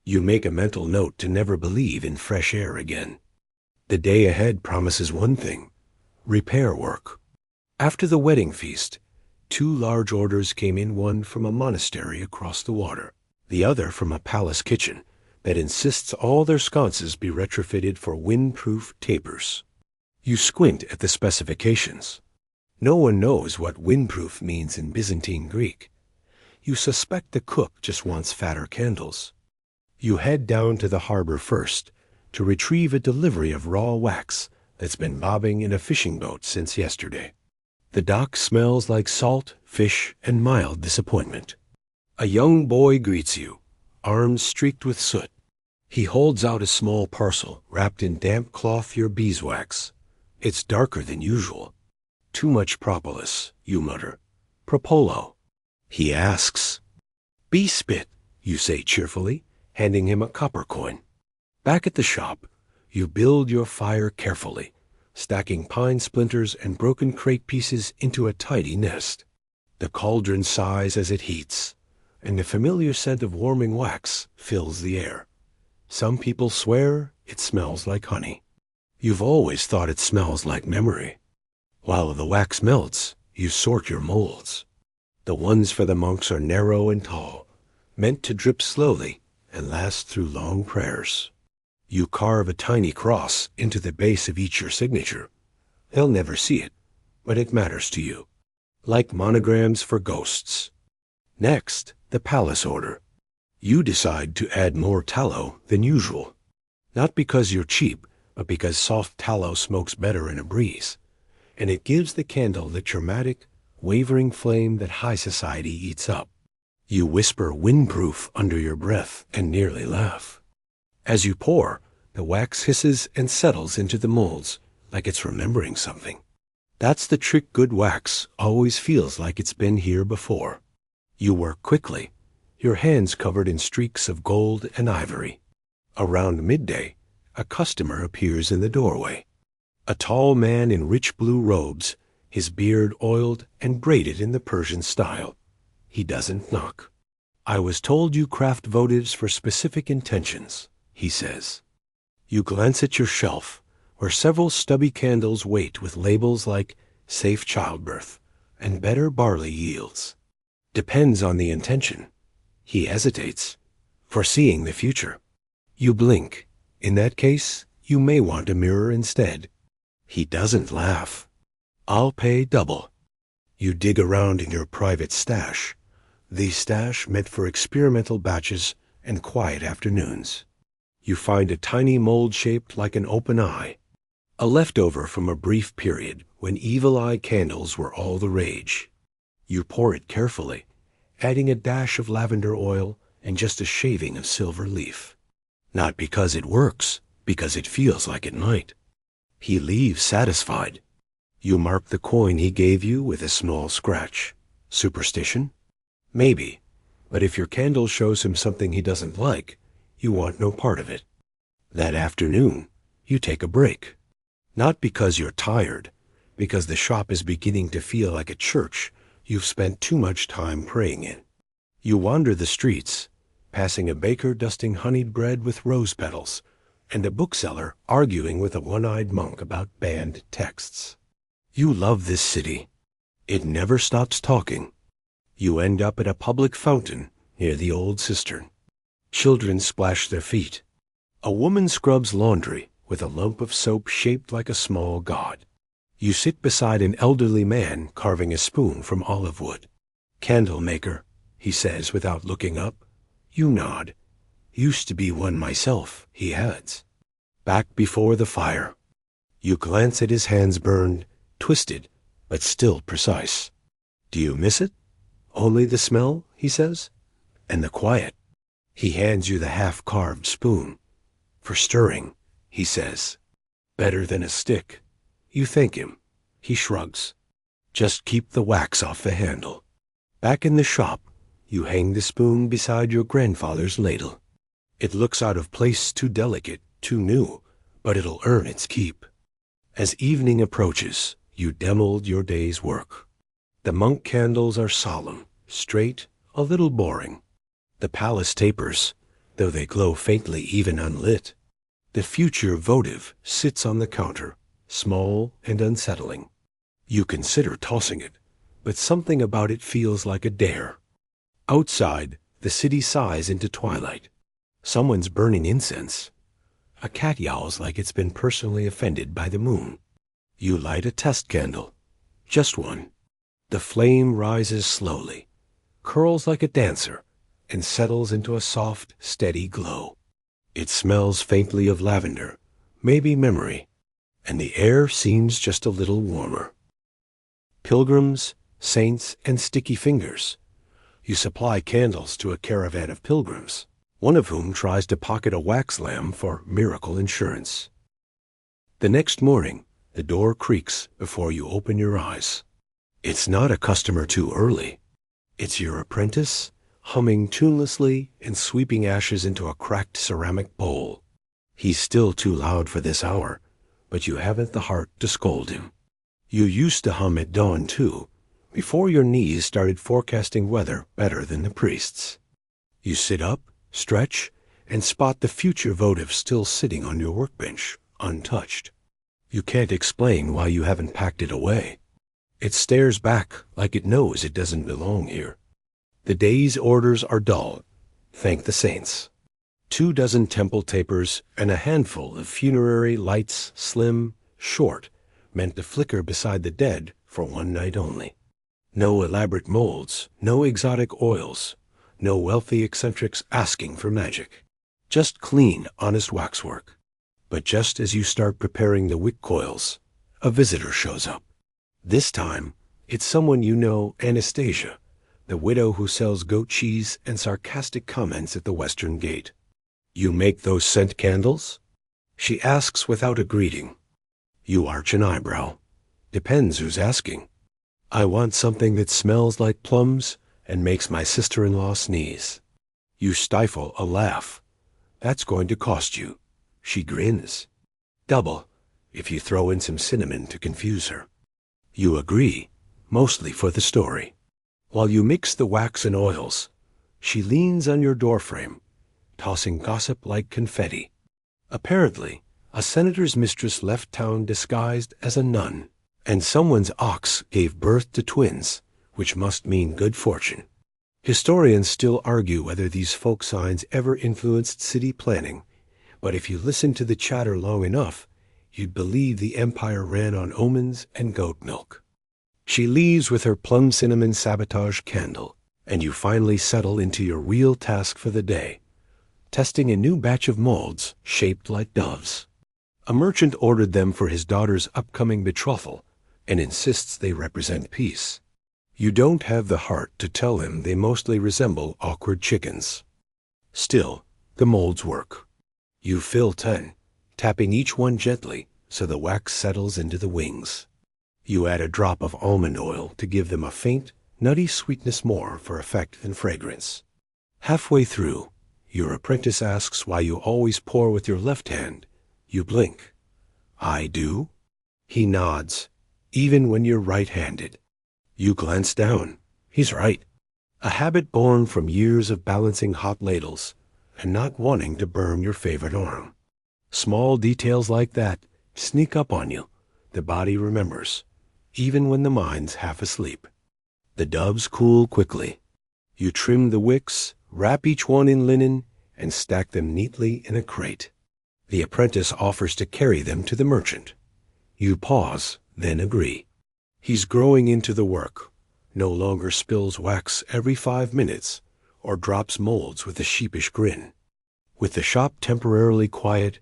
You make a mental note to never believe in fresh air again. The day ahead promises one thing: repair work. After the wedding feast, 2 large orders came in, one from a monastery across the water, the other from a palace kitchen that insists all their sconces be retrofitted for windproof tapers. You squint at the specifications. No one knows what windproof means in Byzantine Greek. You suspect the cook just wants fatter candles. You head down to the harbor first to retrieve a delivery of raw wax that's been bobbing in a fishing boat since yesterday. The dock smells like salt, fish, and mild disappointment. A young boy greets you, arms streaked with soot. He holds out a small parcel wrapped in damp cloth, your beeswax. It's darker than usual. "Too much propolis," you mutter. "Propolo." He asks. "Bee spit," you say cheerfully, handing him a copper coin. Back at the shop, you build your fire carefully, stacking pine splinters and broken crate pieces into a tidy nest. The cauldron sighs as it heats, and the familiar scent of warming wax fills the air. Some people swear it smells like honey. You've always thought it smells like memory. While the wax melts, you sort your molds. The ones for the monks are narrow and tall, meant to drip slowly and last through long prayers. You carve a tiny cross into the base of each your signature. They'll never see it, but it matters to you. like monograms for ghosts. Next, the palace order. You decide to add more tallow than usual. Not because you're cheap, but because soft tallow smokes better in a breeze, and it gives the candle the dramatic, wavering flame that high society eats up. You whisper windproof under your breath and nearly laugh. As you pour, the wax hisses and settles into the molds like it's remembering something. That's the trick. Good wax always feels like it's been here before. You work quickly, your hands covered in streaks of gold and ivory. Around midday, a customer appears in the doorway. A tall man in rich blue robes, his beard oiled and braided in the Persian style. He doesn't knock. "I was told you craft votives for specific intentions," he says. You glance at your shelf, where several stubby candles wait with labels like "safe childbirth" and "better barley yields." Depends on the intention. He hesitates, foreseeing the future. You blink. In that case, you may want a mirror instead. He doesn't laugh. "I'll pay double." You dig around in your private stash, the stash meant for experimental batches and quiet afternoons. You find a tiny mold shaped like an open eye, a leftover from a brief period when evil eye candles were all the rage. You pour it carefully, adding a dash of lavender oil and just a shaving of silver leaf. Not because it works, because it feels like it might. He leaves satisfied. You mark the coin he gave you with a small scratch. Superstition? Maybe, but if your candle shows him something he doesn't like, you want no part of it. That afternoon, you take a break. Not because you're tired, because the shop is beginning to feel like a church you've spent too much time praying in. You wander the streets, passing a baker dusting honeyed bread with rose petals, and a bookseller arguing with a one-eyed monk about banned texts. You love this city. It never stops talking. You end up at a public fountain near the old cistern. Children splash their feet. A woman scrubs laundry with a lump of soap shaped like a small god. You sit beside an elderly man carving a spoon from olive wood. "Candle maker," he says without looking up. You nod. "Used to be one myself," he adds. Back before the fire. You glance at his hands burned, twisted, but still precise. "Do you miss it?" "Only the smell," he says. "And the quiet." He hands you the half-carved spoon. "For stirring," he says. "Better than a stick." You thank him. He shrugs. "Just keep the wax off the handle." Back in the shop, you hang the spoon beside your grandfather's ladle. It looks out of place, too delicate, too new, but it'll earn its keep. As evening approaches, you demold your day's work. The monk candles are solemn, straight, a little boring. The palace tapers, though they glow faintly even unlit. The future votive sits on the counter, small and unsettling. You consider tossing it, but something about it feels like a dare. Outside, the city sighs into twilight. Someone's burning incense. A cat yowls like it's been personally offended by the moon. You light a test candle. Just one. The flame rises slowly, curls like a dancer, and settles into a soft, steady glow. It smells faintly of lavender, maybe memory, and the air seems just a little warmer. Pilgrims, saints, and sticky fingers. You supply candles to a caravan of pilgrims, one of whom tries to pocket a wax lamp for miracle insurance. The next morning, the door creaks before you open your eyes. It's not a customer too early. It's your apprentice, humming tunelessly and sweeping ashes into a cracked ceramic bowl. He's still too loud for this hour, but you haven't the heart to scold him. You used to hum at dawn too, before your knees started forecasting weather better than the priests. You sit up, stretch, and spot the future votive still sitting on your workbench, untouched. You can't explain why you haven't packed it away. It stares back like it knows it doesn't belong here. The day's orders are dull, thank the saints. 24 temple tapers and a handful of funerary lights, slim, short, meant to flicker beside the dead for one night only. No elaborate molds, no exotic oils, no wealthy eccentrics asking for magic. Just clean, honest waxwork. But just as you start preparing the wick coils, a visitor shows up. This time, it's someone you know, Anastasia, the widow who sells goat cheese and sarcastic comments at the western gate. "You make those scent candles?" she asks without a greeting. You arch an eyebrow. Depends who's asking. "I want something that smells like plums and makes my sister-in-law sneeze." You stifle a laugh. "That's going to cost you." She grins. "Double, if you throw in some cinnamon to confuse her." You agree, mostly for the story. While you mix the wax and oils, she leans on your doorframe, tossing gossip like confetti. Apparently, a senator's mistress left town disguised as a nun, and someone's ox gave birth to twins, which must mean good fortune. Historians still argue whether these folk signs ever influenced city planning, but if you listen to the chatter long enough, you'd believe the empire ran on omens and goat milk. She leaves with her plum cinnamon sabotage candle, and you finally settle into your real task for the day, testing a new batch of molds shaped like doves. A merchant ordered them for his daughter's upcoming betrothal and insists they represent peace. You don't have the heart to tell him they mostly resemble awkward chickens. Still, the molds work. You fill 10, tapping each one gently so the wax settles into the wings. You add a drop of almond oil to give them a faint, nutty sweetness more for effect than fragrance. Halfway through, your apprentice asks why you always pour with your left hand. You blink. "I do?" He nods, even when you're right-handed. You glance down. He's right. A habit born from years of balancing hot ladles and not wanting to burn your favorite arm. Small details like that sneak up on you. The body remembers, even when the mind's half asleep. The doves cool quickly. You trim the wicks, wrap each one in linen, and stack them neatly in a crate. The apprentice offers to carry them to the merchant. You pause, then agree. He's growing into the work, no longer spills wax every 5 minutes or drops molds with a sheepish grin. With the shop temporarily quiet,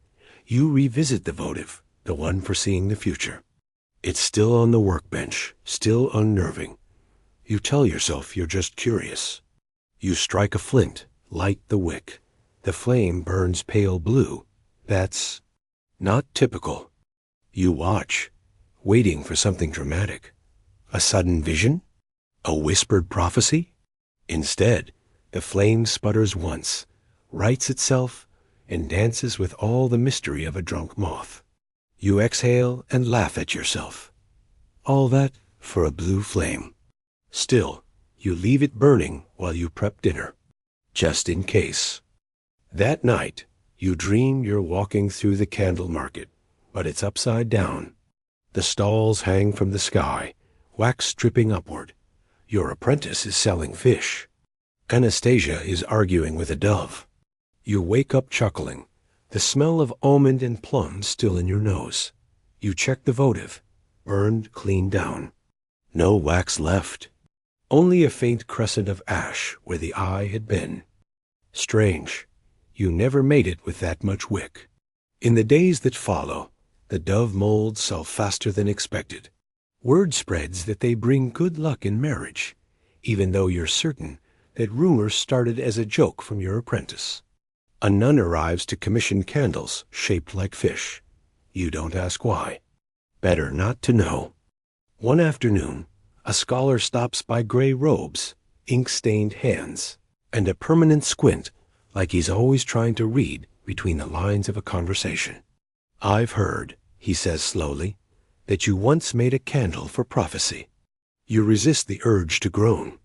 you revisit the votive, the one foreseeing the future. It's still on the workbench, still unnerving. You tell yourself you're just curious. You strike a flint, light the wick. The flame burns pale blue. That's not typical. You watch, waiting for something dramatic. A sudden vision? A whispered prophecy? Instead, the flame sputters once, rights itself, and dances with all the mystery of a drunk moth. You exhale and laugh at yourself. All that for a blue flame. Still, you leave it burning while you prep dinner, just in case. That night, you dream you're walking through the candle market, but it's upside down. The stalls hang from the sky, wax dripping upward. Your apprentice is selling fish. Anastasia is arguing with a dove. You wake up chuckling, the smell of almond and plum still in your nose. You check the votive, burned clean down. No wax left. Only a faint crescent of ash where the eye had been. Strange. You never made it with that much wick. In the days that follow, the dove molds sell faster than expected. Word spreads that they bring good luck in marriage, even though you're certain that rumors started as a joke from your apprentice. A nun arrives to commission candles shaped like fish. You don't ask why. Better not to know. One afternoon, a scholar stops by gray robes, ink-stained hands, and a permanent squint like he's always trying to read between the lines of a conversation. "I've heard," he says slowly, "that you once made a candle for prophecy." You resist the urge to groan.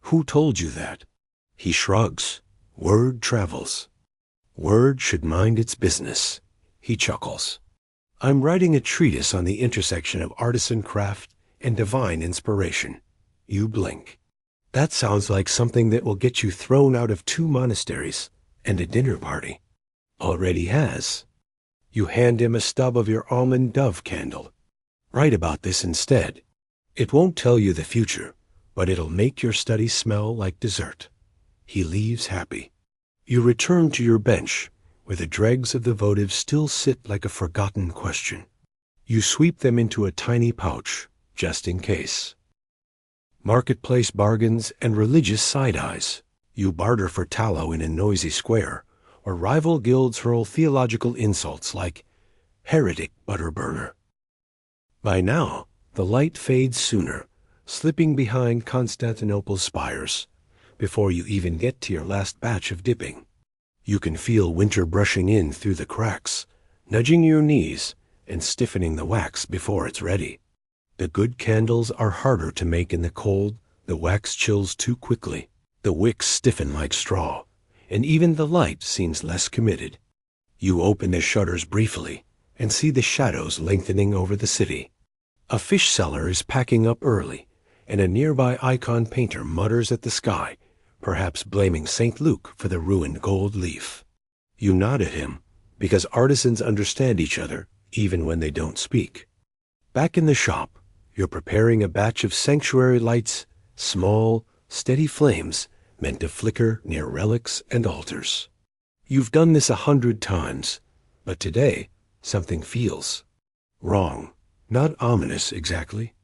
"Who told you that?" He shrugs. "Word travels." "Word should mind its business." He chuckles. "I'm writing a treatise on the intersection of artisan craft and divine inspiration." You blink. "That sounds like something that will get you thrown out of 2 monasteries and a dinner party." "Already has." You hand him a stub of your almond dove candle. "Write about this instead. It won't tell you the future, but it'll make your study smell like dessert. He leaves happy. You return to your bench, where the dregs of the votive still sit like a forgotten question. You sweep them into a tiny pouch, just in case. Marketplace bargains and religious side-eyes. You barter for tallow in a noisy square, or rival guilds hurl theological insults like heretic butter burner. By now, the light fades sooner, slipping behind Constantinople's spires, before you even get to your last batch of dipping. You can feel winter brushing in through the cracks, nudging your knees and stiffening the wax before it's ready. The good candles are harder to make in the cold. The wax chills too quickly. The wicks stiffen like straw, and even the light seems less committed. You open the shutters briefly and see the shadows lengthening over the city. A fish seller is packing up early, and a nearby icon painter mutters at the sky, perhaps blaming St. Luke for the ruined gold leaf. You nod at him, because artisans understand each other even when they don't speak. Back in the shop, you're preparing a batch of sanctuary lights, small, steady flames meant to flicker near relics and altars. You've done this 100 times, but today something feels wrong. Not ominous exactly,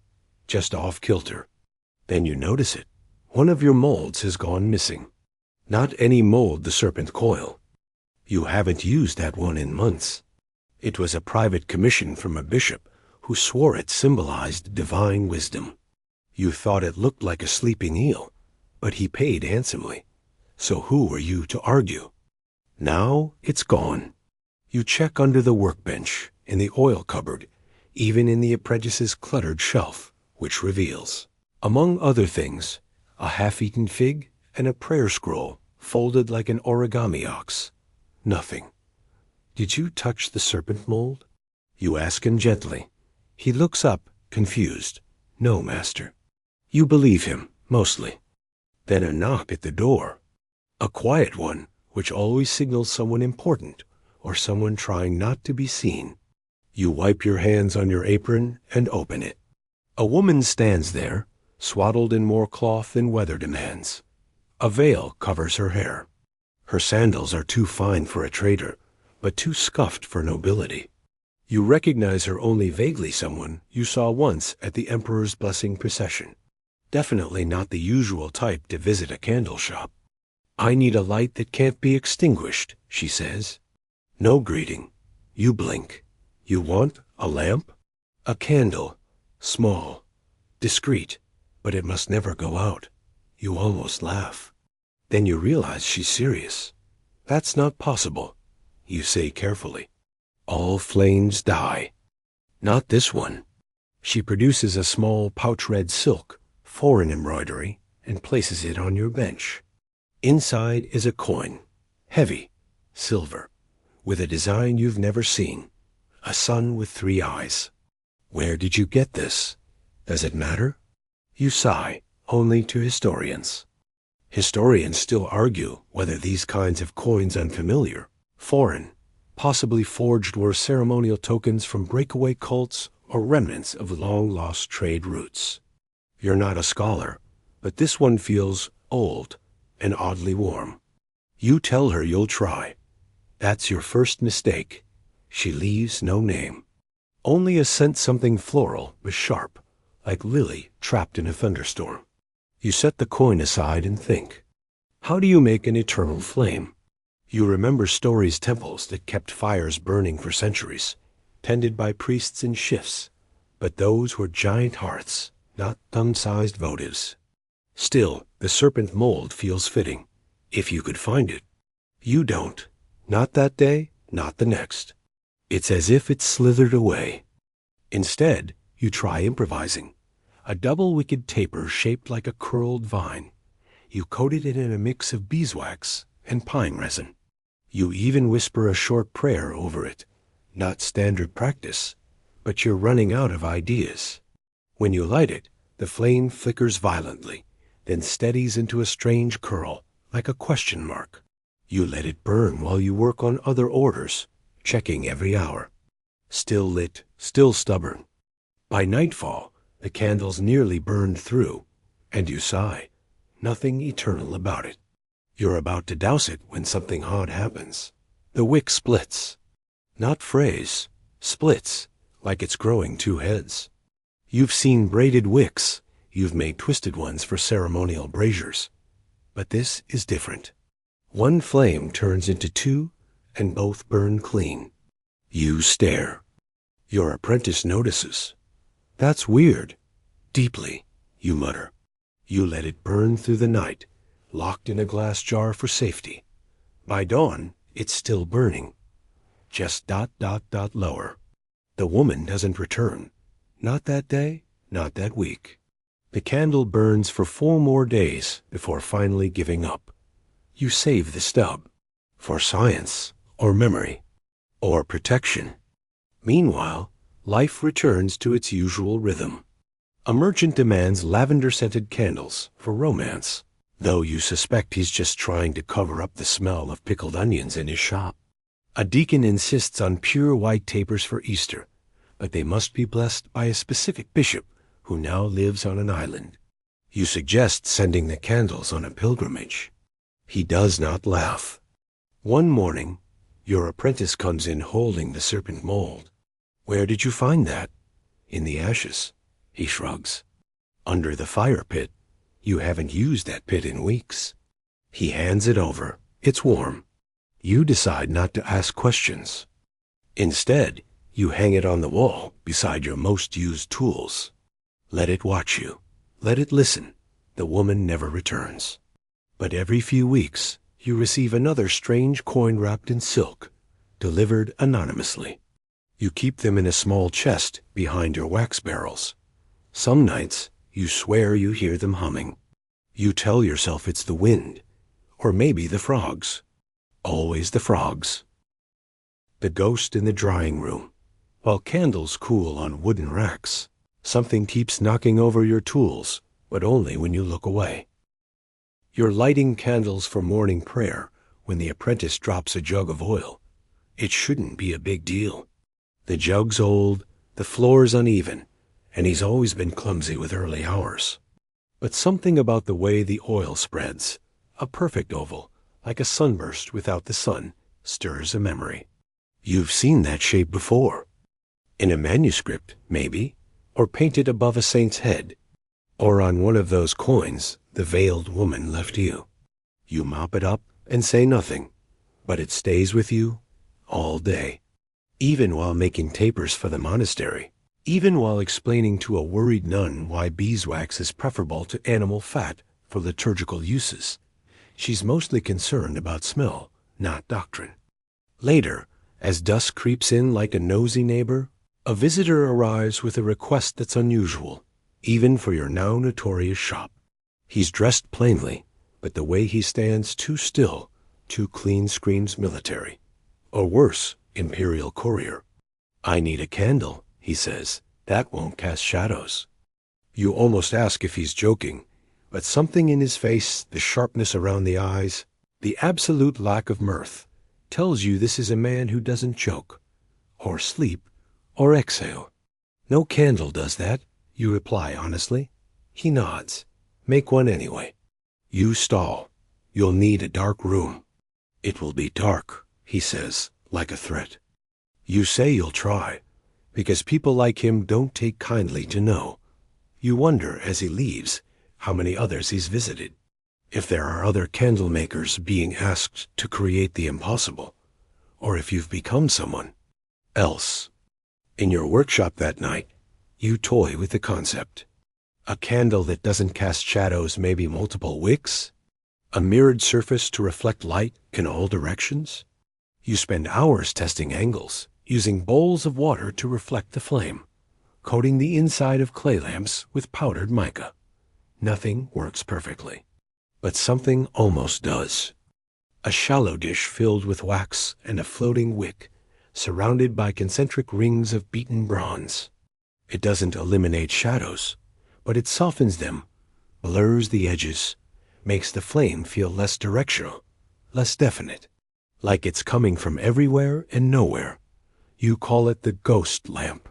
just off-kilter. Then you notice it. One of your molds has gone missing. Not any mold, the serpent coil. You haven't used that one in months. It was a private commission from a bishop who swore it symbolized divine wisdom. You thought it looked like a sleeping eel, but he paid handsomely. So who were you to argue? Now it's gone. You check under the workbench, in the oil cupboard, even in the apprentice's cluttered shelf, which reveals, among other things, a half-eaten fig and a prayer scroll folded like an origami ox. Nothing. Did you touch the serpent mold? You ask him gently. He looks up, confused. No, master. You believe him, mostly. Then a knock at the door. A quiet one, which always signals someone important or someone trying not to be seen. You wipe your hands on your apron and open it. A woman stands there, swaddled in more cloth than weather demands. A veil covers her hair. Her sandals are too fine for a trader, but too scuffed for nobility. You recognize her only vaguely, someone you saw once at the Emperor's Blessing procession. Definitely not the usual type to visit a candle shop. I need a light that can't be extinguished, she says. No greeting. You blink. You want a lamp? A candle. Small. Discreet. But it must never go out. You almost laugh. Then you realize she's serious. That's not possible, you say carefully. All flames die. Not this one. She produces a small pouch-red silk, foreign embroidery, and places it on your bench. Inside is a coin, heavy, silver, with a design you've never seen, a sun with 3 eyes. Where did you get this? Does it matter? You sigh, only to historians. Historians still argue whether these kinds of coins unfamiliar, foreign, possibly forged were ceremonial tokens from breakaway cults or remnants of long-lost trade routes. You're not a scholar, but this one feels old and oddly warm. You tell her you'll try. That's your first mistake. She leaves no name. Only a scent, something floral but sharp, like lily trapped in a thunderstorm. You set the coin aside and think. How do you make an eternal flame? You remember stories, temples that kept fires burning for centuries, tended by priests in shifts, but those were giant hearths, not thumb-sized votives. Still, the serpent mold feels fitting, if you could find it. You don't. Not that day, not the next. It's as if it slithered away. Instead, you try improvising. A double-wicked taper shaped like a curled vine. You coated it in a mix of beeswax and pine resin. You even whisper a short prayer over it. Not standard practice, but you're running out of ideas. When you light it, the flame flickers violently, then steadies into a strange curl, like a question mark. You let it burn while you work on other orders, checking every hour. Still lit, still stubborn. By nightfall, the candles nearly burned through. And you sigh. Nothing eternal about it. You're about to douse it when something odd happens. The wick splits. Not frays, splits, like it's growing two heads. You've seen braided wicks. You've made twisted ones for ceremonial braziers. But this is different. One flame turns into two, and both burn clean. You stare. Your apprentice notices. That's weird. Deeply, you mutter. You let it burn through the night, locked in a glass jar for safety. By dawn, it's still burning. Just ... lower. The woman doesn't return. Not that day, not that week. The candle burns for 4 more days before finally giving up. You save the stub. For science, or memory, or protection. Meanwhile, life returns to its usual rhythm. A merchant demands lavender-scented candles for romance, though you suspect he's just trying to cover up the smell of pickled onions in his shop. A deacon insists on pure white tapers for Easter, but they must be blessed by a specific bishop who now lives on an island. You suggest sending the candles on a pilgrimage. He does not laugh. One morning, your apprentice comes in holding the serpent mold. Where did you find that? In the ashes. He shrugs. Under the fire pit. You haven't used that pit in weeks. He hands it over. It's warm. You decide not to ask questions. Instead, you hang it on the wall beside your most used tools. Let it watch you. Let it listen. The woman never returns. But every few weeks, you receive another strange coin wrapped in silk, delivered anonymously. You keep them in a small chest behind your wax barrels. Some nights, you swear you hear them humming. You tell yourself it's the wind, or maybe the frogs. Always the frogs. The ghost in the drying room. While candles cool on wooden racks, something keeps knocking over your tools, but only when you look away. You're lighting candles for morning prayer when the apprentice drops a jug of oil. It shouldn't be a big deal. The jug's old, the floor's uneven, and he's always been clumsy with early hours. But something about the way the oil spreads, a perfect oval, like a sunburst without the sun, stirs a memory. You've seen that shape before. In a manuscript, maybe, or painted above a saint's head, or on one of those coins the veiled woman left you. You mop it up and say nothing, but it stays with you all day. Even while making tapers for the monastery, even while explaining to a worried nun why beeswax is preferable to animal fat for liturgical uses, she's mostly concerned about smell, not doctrine. Later, as dusk creeps in like a nosy neighbor, a visitor arrives with a request that's unusual, even for your now notorious shop. He's dressed plainly, but the way he stands too still, too clean screams military. Or worse, imperial courier. I need a candle, he says. That won't cast shadows. You almost ask if he's joking, but something in his face, the sharpness around the eyes, the absolute lack of mirth, tells you this is a man who doesn't choke, or sleep, or exhale. No candle does that, you reply honestly. He nods. Make one anyway. You stall. You'll need a dark room. It will be dark, he says, like a threat. You say you'll try, because people like him don't take kindly to no. You wonder, as he leaves, how many others he's visited. If there are other candle makers being asked to create the impossible, or if you've become someone else. In your workshop that night, you toy with the concept. A candle that doesn't cast shadows, maybe multiple wicks? A mirrored surface to reflect light in all directions? You spend hours testing angles, using bowls of water to reflect the flame, coating the inside of clay lamps with powdered mica. Nothing works perfectly, but something almost does. A shallow dish filled with wax and a floating wick, surrounded by concentric rings of beaten bronze. It doesn't eliminate shadows, but it softens them, blurs the edges, makes the flame feel less directional, less definite, like it's coming from everywhere and nowhere. You call it the ghost lamp.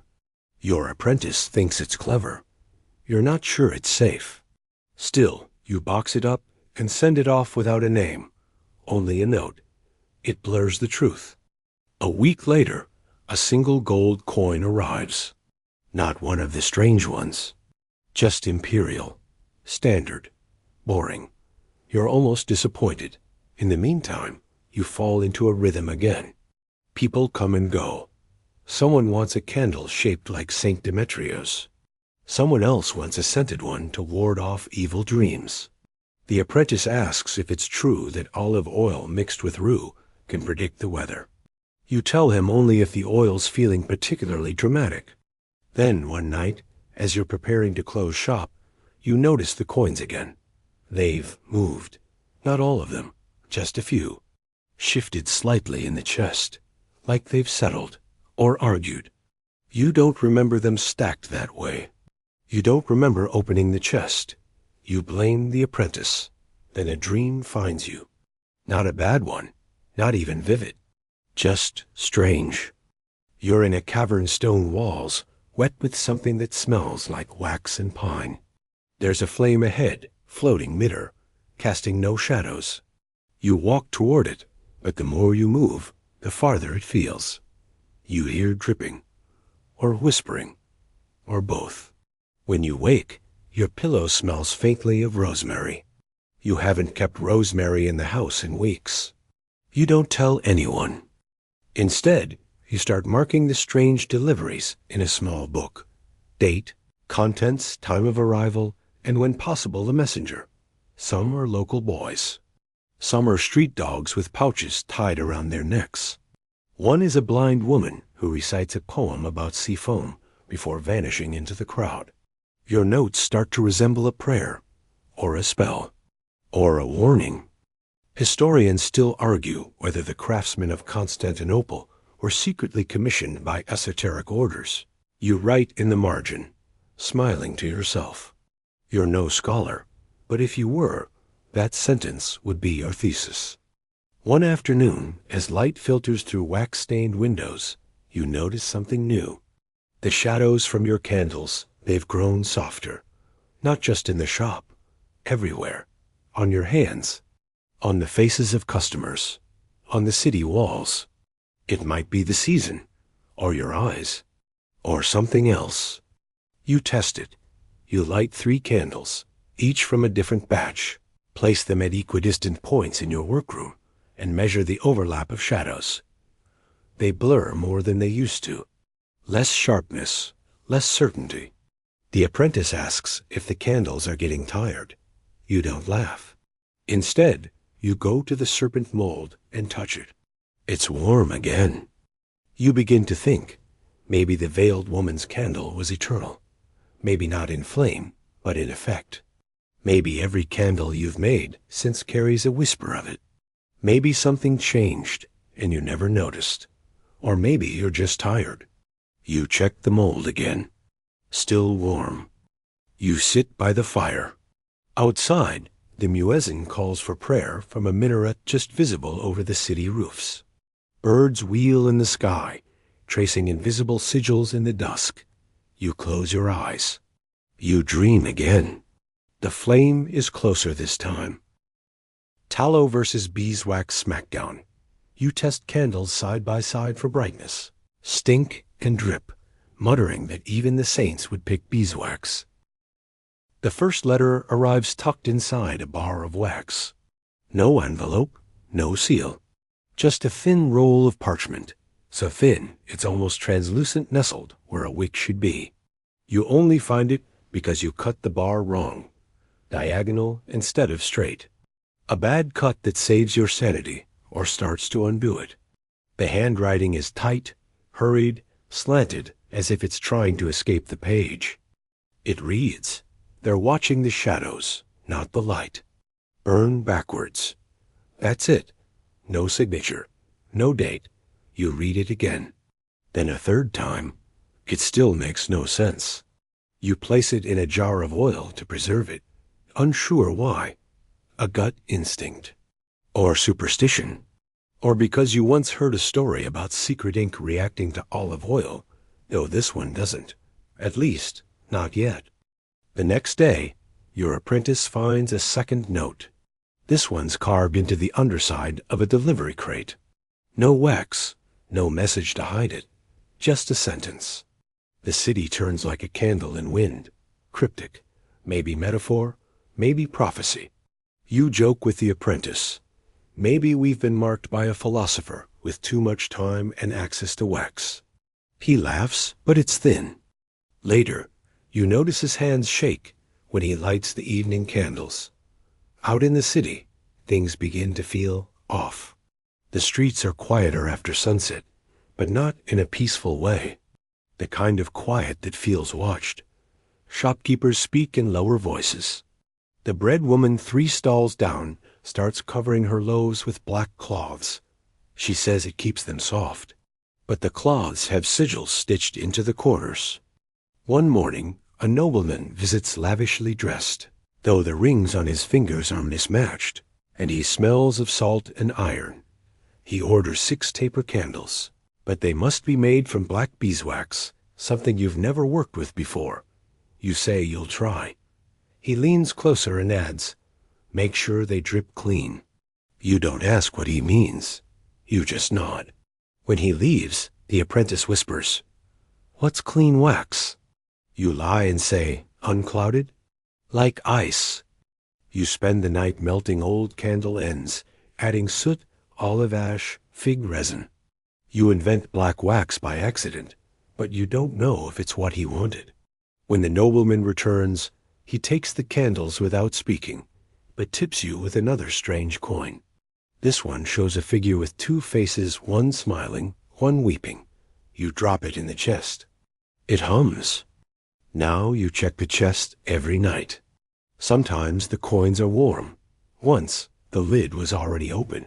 Your apprentice thinks it's clever. You're not sure it's safe. Still, you box it up and send it off without a name, only a note. It blurs the truth. A week later, a single gold coin arrives. Not one of the strange ones. Just imperial. Standard. Boring. You're almost disappointed. In the meantime, you fall into a rhythm again. People come and go. Someone wants a candle shaped like St. Demetrius. Someone else wants a scented one to ward off evil dreams. The apprentice asks if it's true that olive oil mixed with rue can predict the weather. You tell him only if the oil's feeling particularly dramatic. Then, one night, as you're preparing to close shop, you notice the coins again. They've moved. Not all of them, just a few. Shifted slightly in the chest, like they've settled or argued. You don't remember them stacked that way. You don't remember opening the chest. You blame the apprentice. Then a dream finds you. Not a bad one, not even vivid. Just strange. You're in a cavern stone walls, wet with something that smells like wax and pine. There's a flame ahead, floating mid-air, casting no shadows. You walk toward it, but the more you move, the farther it feels. You hear dripping, or whispering, or both. When you wake, your pillow smells faintly of rosemary. You haven't kept rosemary in the house in weeks. You don't tell anyone. Instead, you start marking the strange deliveries in a small book. Date, contents, time of arrival, and when possible the messenger. Some are local boys. Some are street dogs with pouches tied around their necks. One is a blind woman who recites a poem about sea foam before vanishing into the crowd. Your notes start to resemble a prayer, or a spell, or a warning. Historians still argue whether the craftsmen of Constantinople were secretly commissioned by esoteric orders. You write in the margin, smiling to yourself. You're no scholar, but if you were, that sentence would be your thesis. One afternoon, as light filters through wax-stained windows, you notice something new. The shadows from your candles, they've grown softer. Not just in the shop, everywhere. On your hands, on the faces of customers, on the city walls. It might be the season, or your eyes, or something else. You test it. You light 3 candles, each from a different batch. Place them at equidistant points in your workroom, and measure the overlap of shadows. They blur more than they used to. Less sharpness, less certainty. The apprentice asks if the candles are getting tired. You don't laugh. Instead, you go to the serpent mold and touch it. It's warm again. You begin to think, maybe the veiled woman's candle was eternal. Maybe not in flame, but in effect. Maybe every candle you've made since carries a whisper of it. Maybe something changed and you never noticed. Or maybe you're just tired. You check the mold again. Still warm. You sit by the fire. Outside, the muezzin calls for prayer from a minaret just visible over the city roofs. Birds wheel in the sky, tracing invisible sigils in the dusk. You close your eyes. You dream again. The flame is closer this time. Tallow versus beeswax smackdown. You test candles side by side for brightness. Stink and drip, muttering that even the saints would pick beeswax. The first letter arrives tucked inside a bar of wax. No envelope, no seal. Just a thin roll of parchment, so thin it's almost translucent, nestled where a wick should be. You only find it because you cut the bar wrong, diagonal instead of straight. A bad cut that saves your sanity or starts to undo it. The handwriting is tight, hurried, slanted, as if it's trying to escape the page. It reads, "They're watching the shadows, not the light. Burn backwards." That's it. No signature, no date. You read it again. Then a third time. It still makes no sense. You place it in a jar of oil to preserve it, unsure why. A gut instinct. Or superstition. Or because you once heard a story about secret ink reacting to olive oil, though this one doesn't. At least, not yet. The next day, Your apprentice finds a second note. This one's carved into the underside of a delivery crate. No wax, no message to hide it, just a sentence. The city turns like a candle in wind, cryptic, maybe metaphor, maybe prophecy. You joke with the apprentice. Maybe we've been marked by a philosopher with too much time and access to wax. He laughs, but it's thin. Later, you notice his hands shake when he lights the evening candles. Out in the city, things begin to feel off. The streets are quieter after sunset, but not in a peaceful way. The kind of quiet that feels watched. Shopkeepers speak in lower voices. The bread woman 3 stalls down starts covering her loaves with black cloths. She says it keeps them soft. But the cloths have sigils stitched into the corners. One morning, a nobleman visits lavishly dressed, though the rings on his fingers are mismatched, and he smells of salt and iron. He orders 6 taper candles, but they must be made from black beeswax, something you've never worked with before. You say you'll try. He leans closer and adds, "Make sure they drip clean." You don't ask what he means. You just nod. When he leaves, the apprentice whispers, "What's clean wax?" You lie and say, "Unclouded?" "Like ice." You spend the night melting old candle ends, adding soot, olive ash, fig resin. You invent black wax by accident, but you don't know if it's what he wanted. When the nobleman returns, he takes the candles without speaking, but tips you with another strange coin. This one shows a figure with 2 faces, one smiling, one weeping. You drop it in the chest. It hums. Now you check the chest every night. Sometimes the coins are warm. Once, the lid was already open.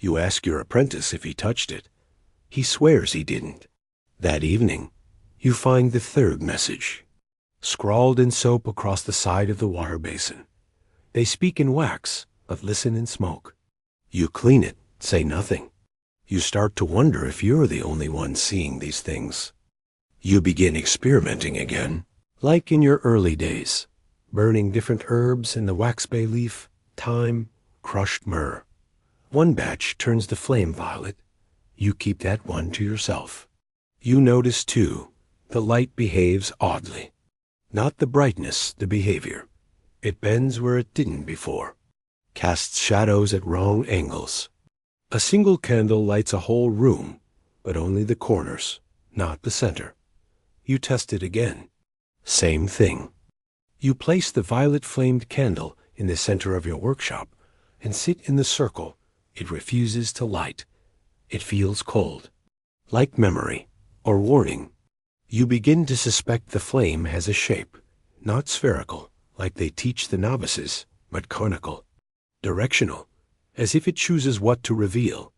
You ask your apprentice if he touched it. He swears he didn't. That evening, you find the 3rd message, scrawled in soap across the side of the water basin. They speak in wax, but listen in smoke. You clean it, say nothing. You start to wonder if you're the only one seeing these things. You begin experimenting again, like in your early days, burning different herbs in the wax bay leaf, thyme, crushed myrrh. One batch turns the flame violet. You keep that one to yourself. You notice, too, the light behaves oddly. Not the brightness, the behavior. It bends where it didn't before. Casts shadows at wrong angles. A single candle lights a whole room, but only the corners, not the center. You test it again. Same thing. You place the violet-flamed candle in the center of your workshop and sit in the circle. It refuses to light. It feels cold, like memory or warning. You begin to suspect the flame has a shape, not spherical, like they teach the novices, but conical, directional, as if it chooses what to reveal.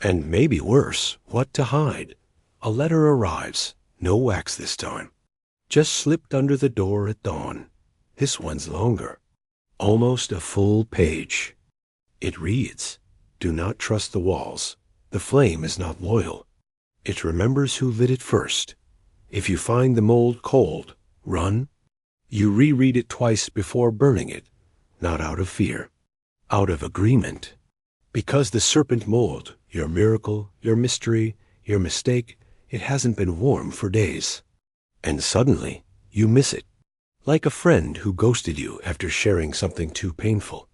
And maybe worse, what to hide. A letter arrives, no wax this time. Just slipped under the door at dawn. This one's longer, almost a full page. It reads, "Do not trust the walls. The flame is not loyal. It remembers who lit it first. If you find the mold cold, run." You reread it twice before burning it, not out of fear, out of agreement. Because the serpent mold, your miracle, your mystery, your mistake, it hasn't been warm for days. And suddenly, you miss it, like a friend who ghosted you after sharing something too painful.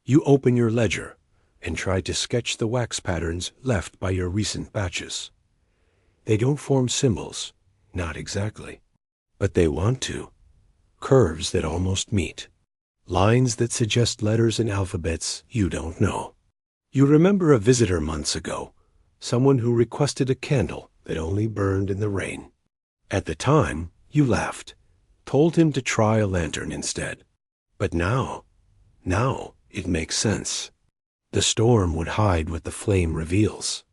You open your ledger and try to sketch the wax patterns left by your recent batches. They don't form symbols, not exactly, but they want to. Curves that almost meet. Lines that suggest letters and alphabets you don't know. You remember a visitor months ago, someone who requested a candle that only burned in the rain. At the time, you laughed, told him to try a lantern instead. But now it makes sense. The storm would hide what the flame reveals.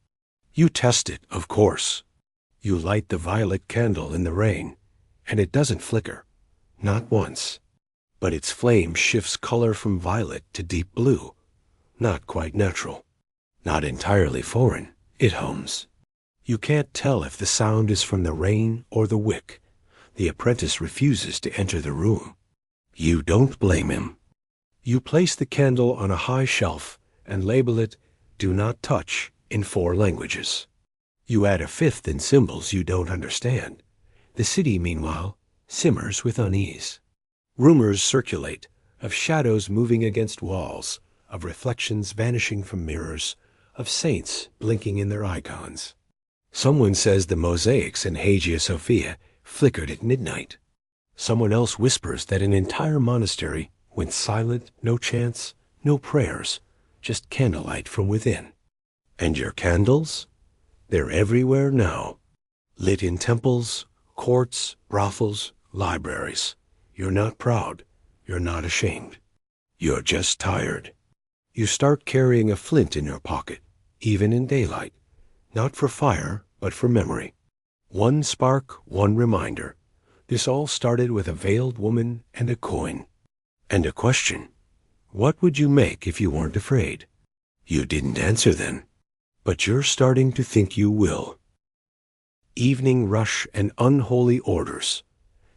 You test it, of course. You light the violet candle in the rain, and it doesn't flicker, not once. But its flame shifts color from violet to deep blue. Not quite natural. Not entirely foreign. It hums. You can't tell if the sound is from the rain or the wick. The apprentice refuses to enter the room. You don't blame him. You place the candle on a high shelf and label it "Do Not Touch" in 4 languages. You add a 5th in symbols you don't understand. The city, meanwhile, simmers with unease. Rumors circulate of shadows moving against walls, of reflections vanishing from mirrors, of saints blinking in their icons. Someone says the mosaics in Hagia Sophia flickered at midnight. Someone else whispers that an entire monastery went silent, no chants, no prayers, just candlelight from within. And your candles? They're everywhere now. Lit in temples, courts, brothels, libraries. You're not proud. You're not ashamed. You're just tired. You start carrying a flint in your pocket, even in daylight. Not for fire, but for memory. One spark, one reminder. This all started with a veiled woman and a coin. And a question. What would you make if you weren't afraid? You didn't answer then. But you're starting to think you will. Evening rush and unholy orders.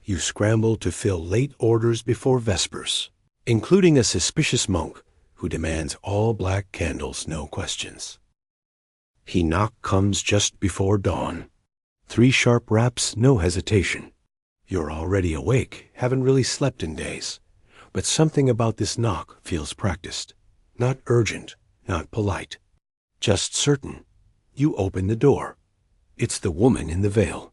You scramble to fill late orders before Vespers, including a suspicious monk who demands all black candles, no questions. He comes just before dawn. 3 sharp raps, no hesitation. You're already awake, haven't really slept in days. But something about this knock feels practiced. Not urgent, not polite. Just certain. You open the door. It's the woman in the veil.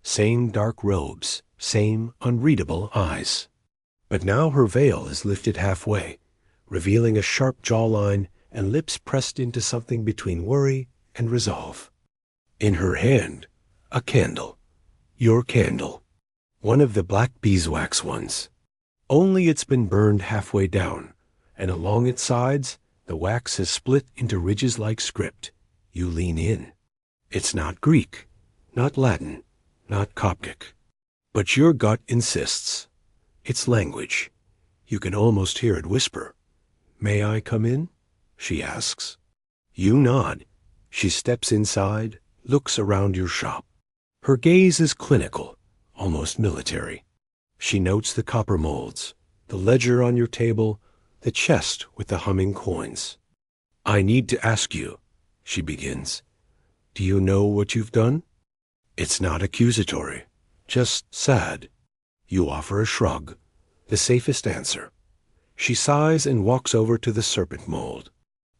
Same dark robes, same unreadable eyes. But now her veil is lifted halfway, revealing a sharp jawline and lips pressed into something between worry and resolve. In her hand, a candle. Your candle. One of the black beeswax ones. Only it's been burned halfway down, and along its sides, the wax has split into ridges like script. You lean in. It's not Greek, not Latin, not Coptic. But your gut insists. It's language. You can almost hear it whisper. "May I come in?" she asks. You nod. She steps inside, looks around your shop. Her gaze is clinical, almost military. She notes the copper molds, the ledger on your table, the chest with the humming coins. "I need to ask you," she begins. "Do you know what you've done?" It's not accusatory, just sad. You offer a shrug, the safest answer. She sighs and walks over to the serpent mold,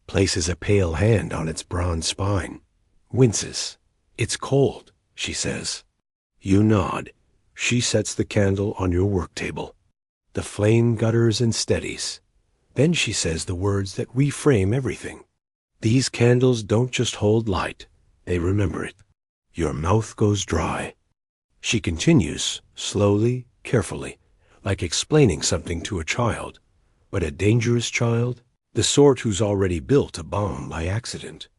places a pale hand on its bronze spine, winces. "It's cold," she says. You nod. She sets the candle on your work table. The flame gutters and steadies. Then she says the words that reframe everything. These candles don't just hold light, they remember it. Your mouth goes dry. She continues, slowly, carefully, like explaining something to a child, but a dangerous child, the sort who's already built a bomb by accident.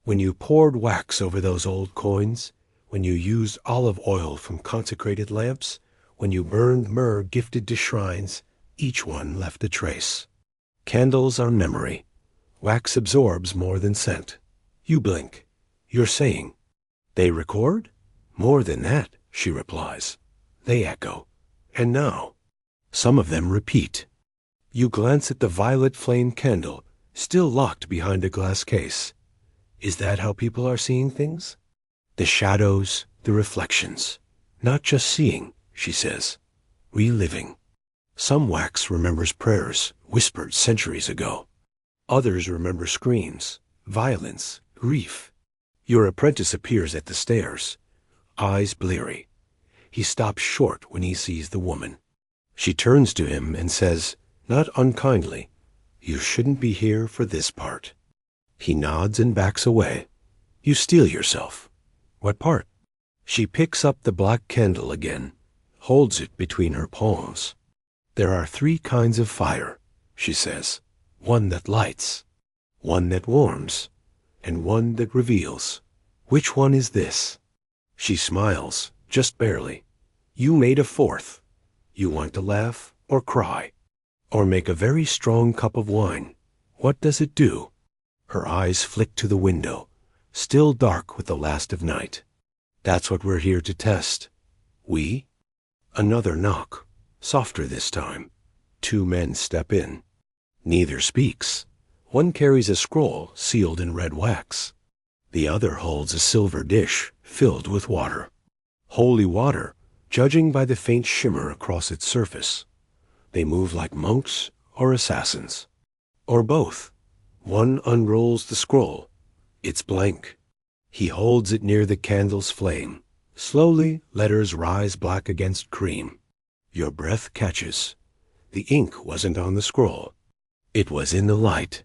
When you poured wax over those old coins, when you used olive oil from consecrated lamps, when you burned myrrh gifted to shrines, each one left a trace. Candles are memory. Wax absorbs more than scent. You blink. You're saying, "They record?" "More than that," she replies. "They echo. And now." Some of them repeat. You glance at the violet flame candle, still locked behind a glass case. Is that how people are seeing things? The shadows, the reflections. Not just seeing, she says. Reliving. Some wax remembers prayers whispered centuries ago. Others remember screams, violence, grief. Your apprentice appears at the stairs, eyes bleary. He stops short when he sees the woman. She turns to him and says, not unkindly, "You shouldn't be here for this part." He nods and backs away. You steel yourself. What part? She picks up the black candle again, holds it between her palms. There are 3 kinds of fire, she says. One that lights, one that warms, and one that reveals. Which one is this? She smiles, just barely. You made a 4th. You want to laugh or cry, or make a very strong cup of wine. What does it do? Her eyes flick to the window, still dark with the last of night. That's what we're here to test. We? Another knock, softer this time. Two men step in. Neither speaks. One carries a scroll sealed in red wax. The other holds a silver dish filled with water. Holy water, judging by the faint shimmer across its surface. They move like monks or assassins. Or both. One unrolls the scroll. It's blank. He holds it near the candle's flame. Slowly, letters rise black against cream. Your breath catches. The ink wasn't on the scroll. It was in the light.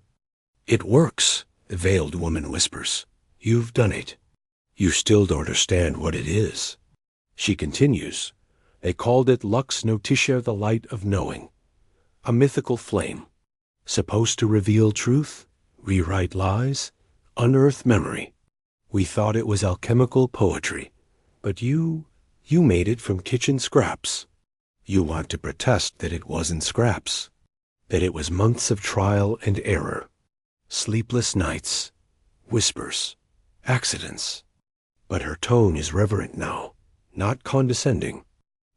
It works, the veiled woman whispers. You've done it. You still don't understand what it is. She continues. They called it Lux Notitia, the light of knowing. A mythical flame. Supposed to reveal truth, rewrite lies, unearth memory. We thought it was alchemical poetry. But you made it from kitchen scraps. You want to protest that it wasn't scraps. That it was months of trial and error. Sleepless nights. Whispers. Accidents. But her tone is reverent now, not condescending.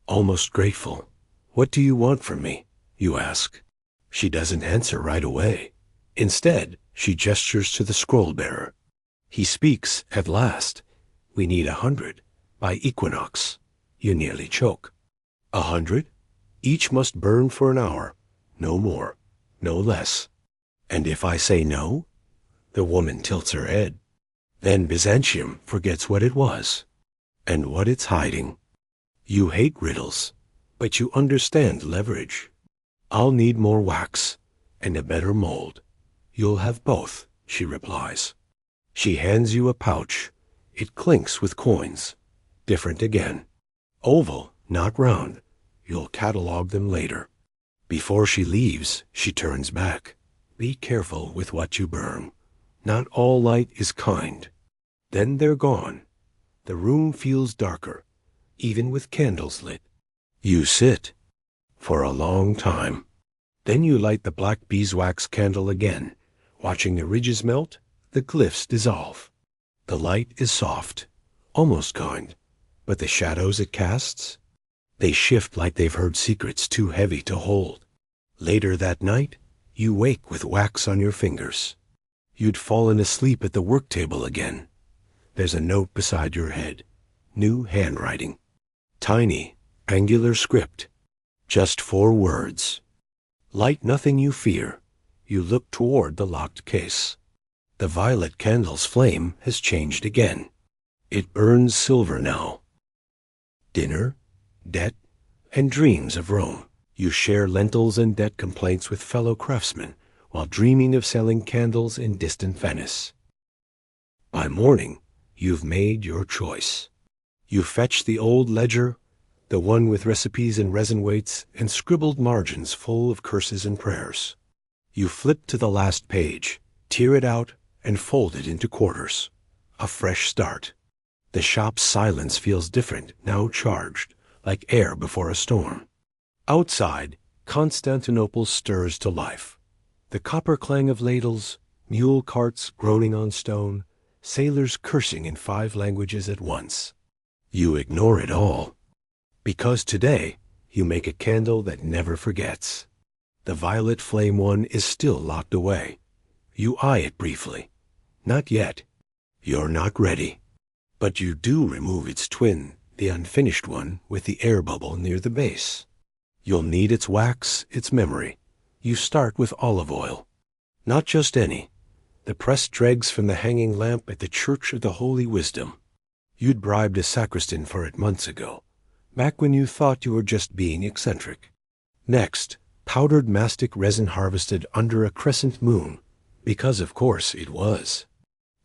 Almost grateful. What do you want from me? You ask. She doesn't answer right away. Instead, she gestures to the scroll-bearer. He speaks at last. We need 100. By equinox. You nearly choke. 100? Each must burn for an hour. No more. No less. And if I say no? The woman tilts her head. Then Byzantium forgets what it was. And what it's hiding. You hate riddles, but you understand leverage. I'll need more wax, and a better mold. You'll have both, she replies. She hands you a pouch. It clinks with coins. Different again. Oval, not round. You'll catalog them later. Before she leaves, she turns back. Be careful with what you burn. Not all light is kind. Then they're gone. The room feels darker, even with candles lit. You sit. For a long time. Then you light the black beeswax candle again, watching the ridges melt, the glyphs dissolve. The light is soft, almost kind, but the shadows it casts, they shift like they've heard secrets too heavy to hold. Later that night, you wake with wax on your fingers. You'd fallen asleep at the work table again. There's a note beside your head. New handwriting. Tiny, angular script. Just 4 words. Light nothing you fear. You look toward the locked case. The violet candle's flame has changed again. It burns silver now. Dinner, debt, and dreams of Rome. You share lentils and debt complaints with fellow craftsmen while dreaming of selling candles in distant Venice. By morning, you've made your choice. You fetch the old ledger, the one with recipes and resin weights and scribbled margins full of curses and prayers. You flip to the last page, tear it out, and fold it into quarters. A fresh start. The shop's silence feels different, now charged, like air before a storm. Outside, Constantinople stirs to life. The copper clang of ladles, mule carts groaning on stone, sailors cursing in 5 languages at once. You ignore it all. Because today, you make a candle that never forgets. The violet flame one is still locked away. You eye it briefly. Not yet. You're not ready. But you do remove its twin, the unfinished one with the air bubble near the base. You'll need its wax, its memory. You start with olive oil. Not just any. The pressed dregs from the hanging lamp at the Church of the Holy Wisdom. You'd bribed a sacristan for it months ago, back when you thought you were just being eccentric. Next, powdered mastic resin harvested under a crescent moon, because of course it was.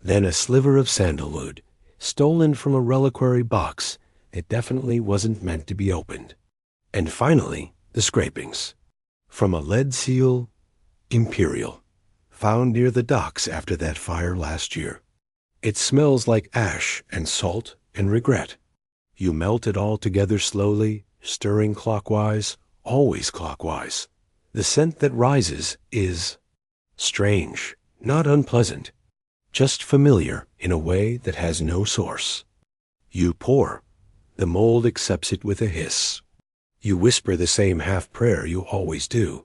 Then a sliver of sandalwood, stolen from a reliquary box that definitely wasn't meant to be opened. And finally, the scrapings. From a lead seal, Imperial, found near the docks after that fire last year. It smells like ash and salt and regret. You melt it all together slowly, stirring clockwise, always clockwise. The scent that rises is strange, not unpleasant, just familiar in a way that has no source. You pour. The mold accepts it with a hiss. You whisper the same half-prayer you always do.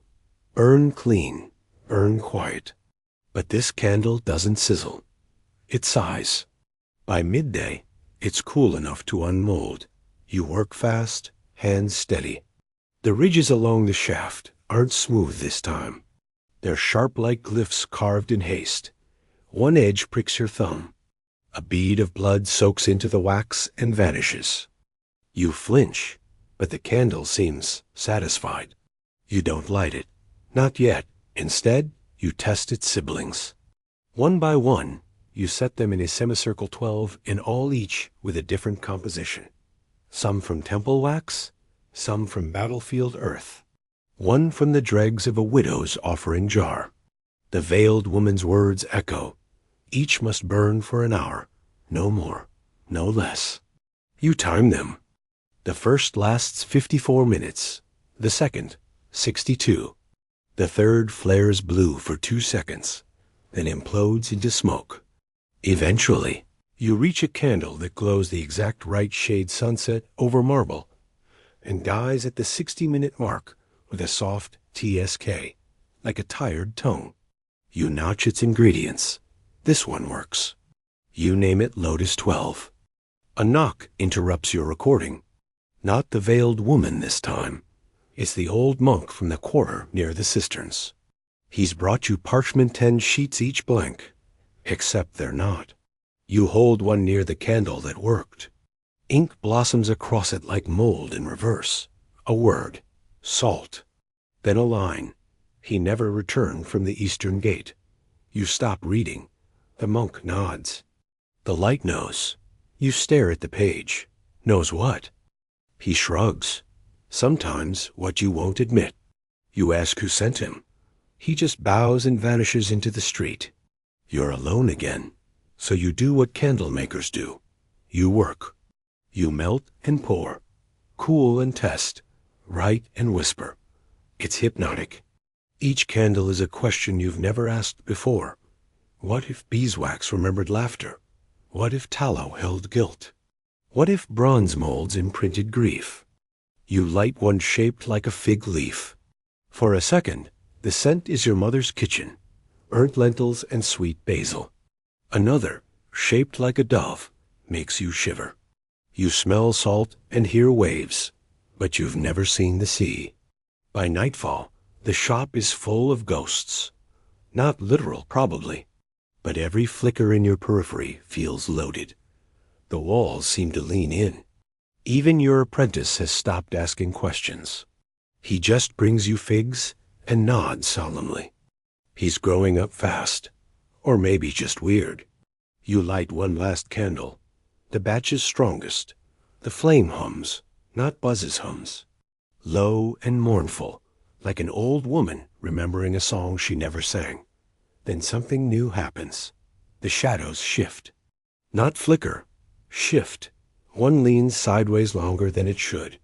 Burn clean, burn quiet. But this candle doesn't sizzle. It sighs. By midday, it's cool enough to unmold. You work fast, hands steady. The ridges along the shaft aren't smooth this time. They're sharp like glyphs carved in haste. One edge pricks your thumb. A bead of blood soaks into the wax and vanishes. You flinch, but the candle seems satisfied. You don't light it. Not yet. Instead, you test its siblings. One by one, you set them in a semicircle 12, in all each with a different composition. Some from temple wax, some from battlefield earth. One from the dregs of a widow's offering jar. The veiled woman's words echo. Each must burn for an hour, no more, no less. You time them. The first lasts 54 minutes, the second, 62. The third flares blue for 2 seconds, then implodes into smoke. Eventually, you reach a candle that glows the exact right shade sunset over marble and dies at the 60-minute mark with a soft TSK, like a tired tongue. You notch its ingredients. This one works. You name it Lotus 12. A knock interrupts your recording. Not the veiled woman this time. It's the old monk from the quarter near the cisterns. He's brought you parchment 10 sheets each blank, except they're not. You hold one near the candle that worked. Ink blossoms across it like mold in reverse. A word. Salt. Then a line. He never returned from the eastern gate. You stop reading. The monk nods. The light knows. You stare at the page. Knows what? He shrugs. Sometimes what you won't admit. You ask who sent him. He just bows and vanishes into the street. You're alone again. So you do what candle makers do. You work. You melt and pour. Cool and test. Write and whisper. It's hypnotic. Each candle is a question you've never asked before. What if beeswax remembered laughter? What if tallow held guilt? What if bronze molds imprinted grief? You light one shaped like a fig leaf. For a second, the scent is your mother's kitchen, burnt lentils and sweet basil. Another, shaped like a dove, makes you shiver. You smell salt and hear waves, but you've never seen the sea. By nightfall, the shop is full of ghosts. Not literal, probably, but every flicker in your periphery feels loaded. The walls seem to lean in. Even your apprentice has stopped asking questions. He just brings you figs and nods solemnly. He's growing up fast, or maybe just weird. You light one last candle. The batch is strongest. The flame hums, not buzzes hums. Low and mournful, like an old woman remembering a song she never sang. Then something new happens. The shadows shift. Not flicker, shift. One leans sideways longer than it should.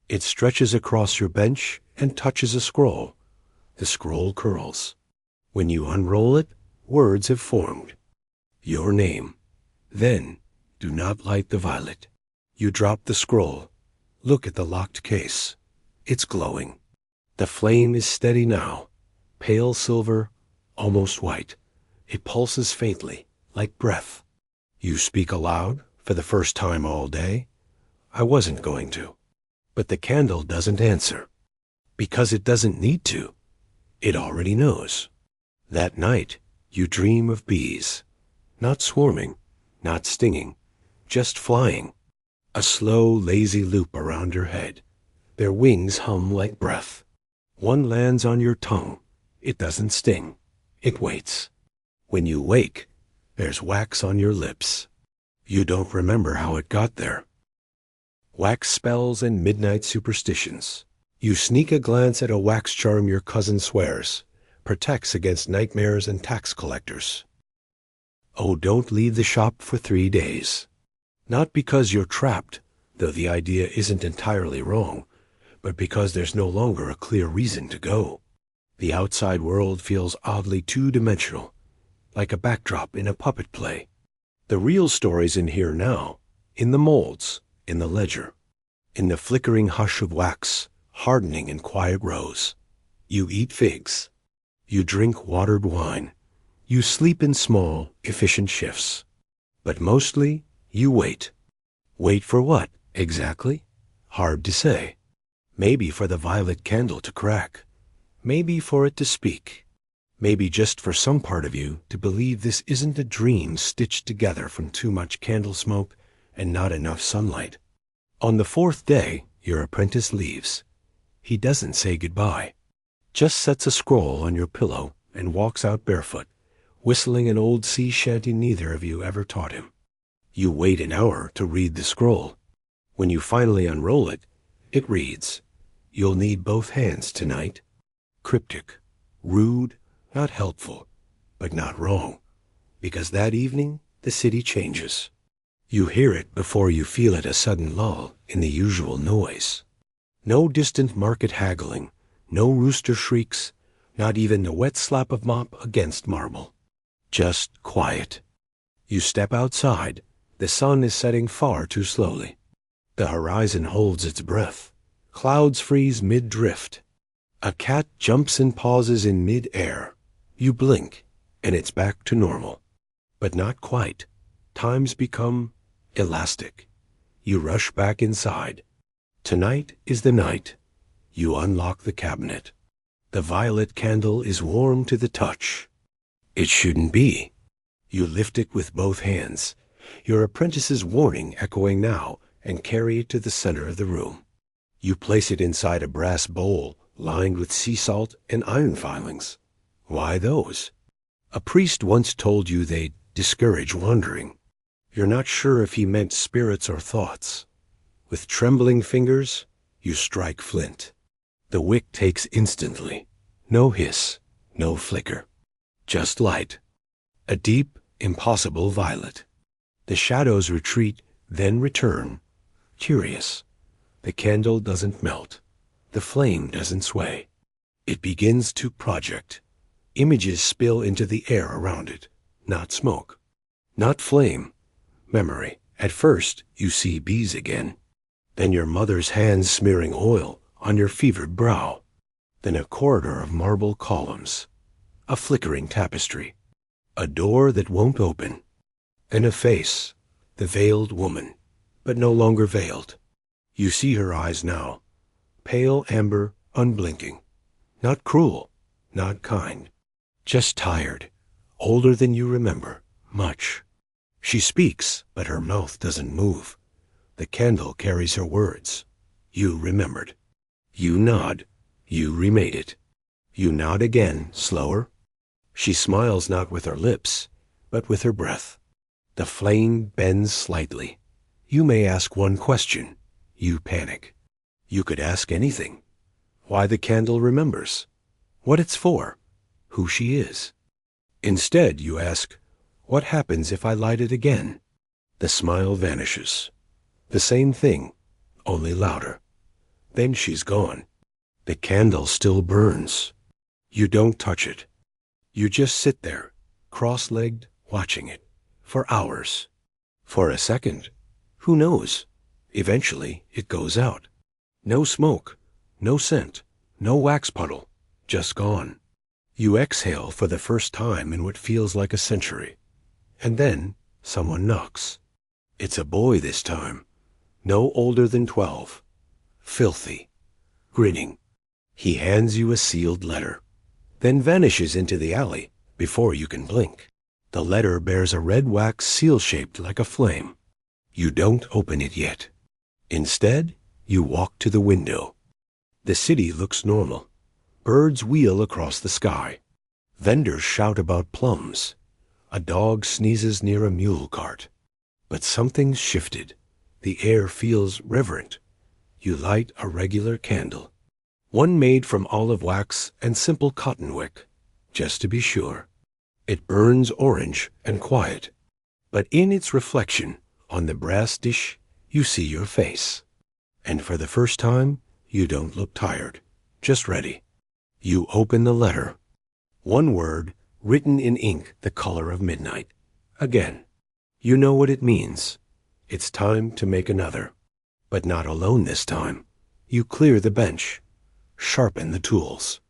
It stretches across your bench and touches a scroll. The scroll curls. When you unroll it, words have formed. Your name. Then, do not light the violet. You drop the scroll. Look at the locked case. It's glowing. The flame is steady now. Pale silver, almost white. It pulses faintly, like breath. You speak aloud, for the first time all day. I wasn't going to. But the candle doesn't answer. Because it doesn't need to. It already knows. That night, you dream of bees. Not swarming, not stinging, just flying. A slow, lazy loop around your head. Their wings hum like breath. One lands on your tongue. It doesn't sting. It waits. When you wake, there's wax on your lips. You don't remember how it got there. Wax spells and midnight superstitions. You sneak a glance at a wax charm your cousin swears. Protects against nightmares and tax collectors. Oh, don't leave the shop for 3 days. Not because you're trapped, though the idea isn't entirely wrong, but because there's no longer a clear reason to go. The outside world feels oddly two-dimensional, like a backdrop in a puppet play. The real story's in here now, in the molds, in the ledger, in the flickering hush of wax, hardening in quiet rows. You eat figs. You drink watered wine. You sleep in small, efficient shifts. But mostly, you wait. Wait for what, exactly? Hard to say. Maybe for the violet candle to crack. Maybe for it to speak. Maybe just for some part of you to believe this isn't a dream stitched together from too much candle smoke and not enough sunlight. On the fourth day, your apprentice leaves. He doesn't say goodbye. Just sets a scroll on your pillow and walks out barefoot, whistling an old sea shanty neither of you ever taught him. You wait an hour to read the scroll. When you finally unroll it, it reads, "You'll need both hands tonight." Cryptic, rude, not helpful, but not wrong, because that evening the city changes. You hear it before you feel it, a sudden lull in the usual noise. No distant market haggling, no rooster shrieks, not even the wet slap of mop against marble. Just quiet. You step outside. The sun is setting far too slowly. The horizon holds its breath. Clouds freeze mid-drift. A cat jumps and pauses in mid-air. You blink, and it's back to normal. But not quite. Times become elastic. You rush back inside. Tonight is the night. You unlock the cabinet. The violet candle is warm to the touch. It shouldn't be. You lift it with both hands, your apprentice's warning echoing now, and carry it to the center of the room. You place it inside a brass bowl lined with sea salt and iron filings. Why those? A priest once told you they'd discourage wandering. You're not sure if he meant spirits or thoughts. With trembling fingers, you strike flint. The wick takes instantly. No hiss, no flicker. Just light. A deep, impossible violet. The shadows retreat, then return. Curious. The candle doesn't melt. The flame doesn't sway. It begins to project. Images spill into the air around it. Not smoke. Not flame. Memory. At first, you see bees again. Then your mother's hands smearing oil on your fevered brow. Then a corridor of marble columns. A flickering tapestry. A door that won't open. And a face. The veiled woman. But no longer veiled. You see her eyes now. Pale amber, unblinking. Not cruel. Not kind. Just tired. Older than you remember. Much. She speaks, but her mouth doesn't move. The candle carries her words. You remembered. You nod. You remade it. You nod again, slower. She smiles not with her lips, but with her breath. The flame bends slightly. You may ask one question. You panic. You could ask anything. Why the candle remembers. What it's for. Who she is. Instead, you ask, what happens if I light it again? The smile vanishes. The same thing, only louder. Then she's gone. The candle still burns. You don't touch it. You just sit there, cross-legged, watching it, for hours. For a second. Who knows? Eventually, it goes out. No smoke, no scent, no wax puddle, just gone. You exhale for the first time in what feels like a century. And then, someone knocks. It's a boy this time. No older than 12. Filthy. Grinning. He hands you a sealed letter, then vanishes into the alley before you can blink. The letter bears a red wax seal shaped like a flame. You don't open it yet. Instead, you walk to the window. The city looks normal. Birds wheel across the sky. Vendors shout about plums. A dog sneezes near a mule cart. But something's shifted. The air feels reverent. You light a regular candle. One made from olive wax and simple cotton wick, just to be sure. It burns orange and quiet. But in its reflection, on the brass dish, you see your face. And for the first time, you don't look tired, just ready. You open the letter. One word, written in ink the color of midnight. Again. You know what it means. It's time to make another. But not alone this time. You clear the bench. Sharpen the tools.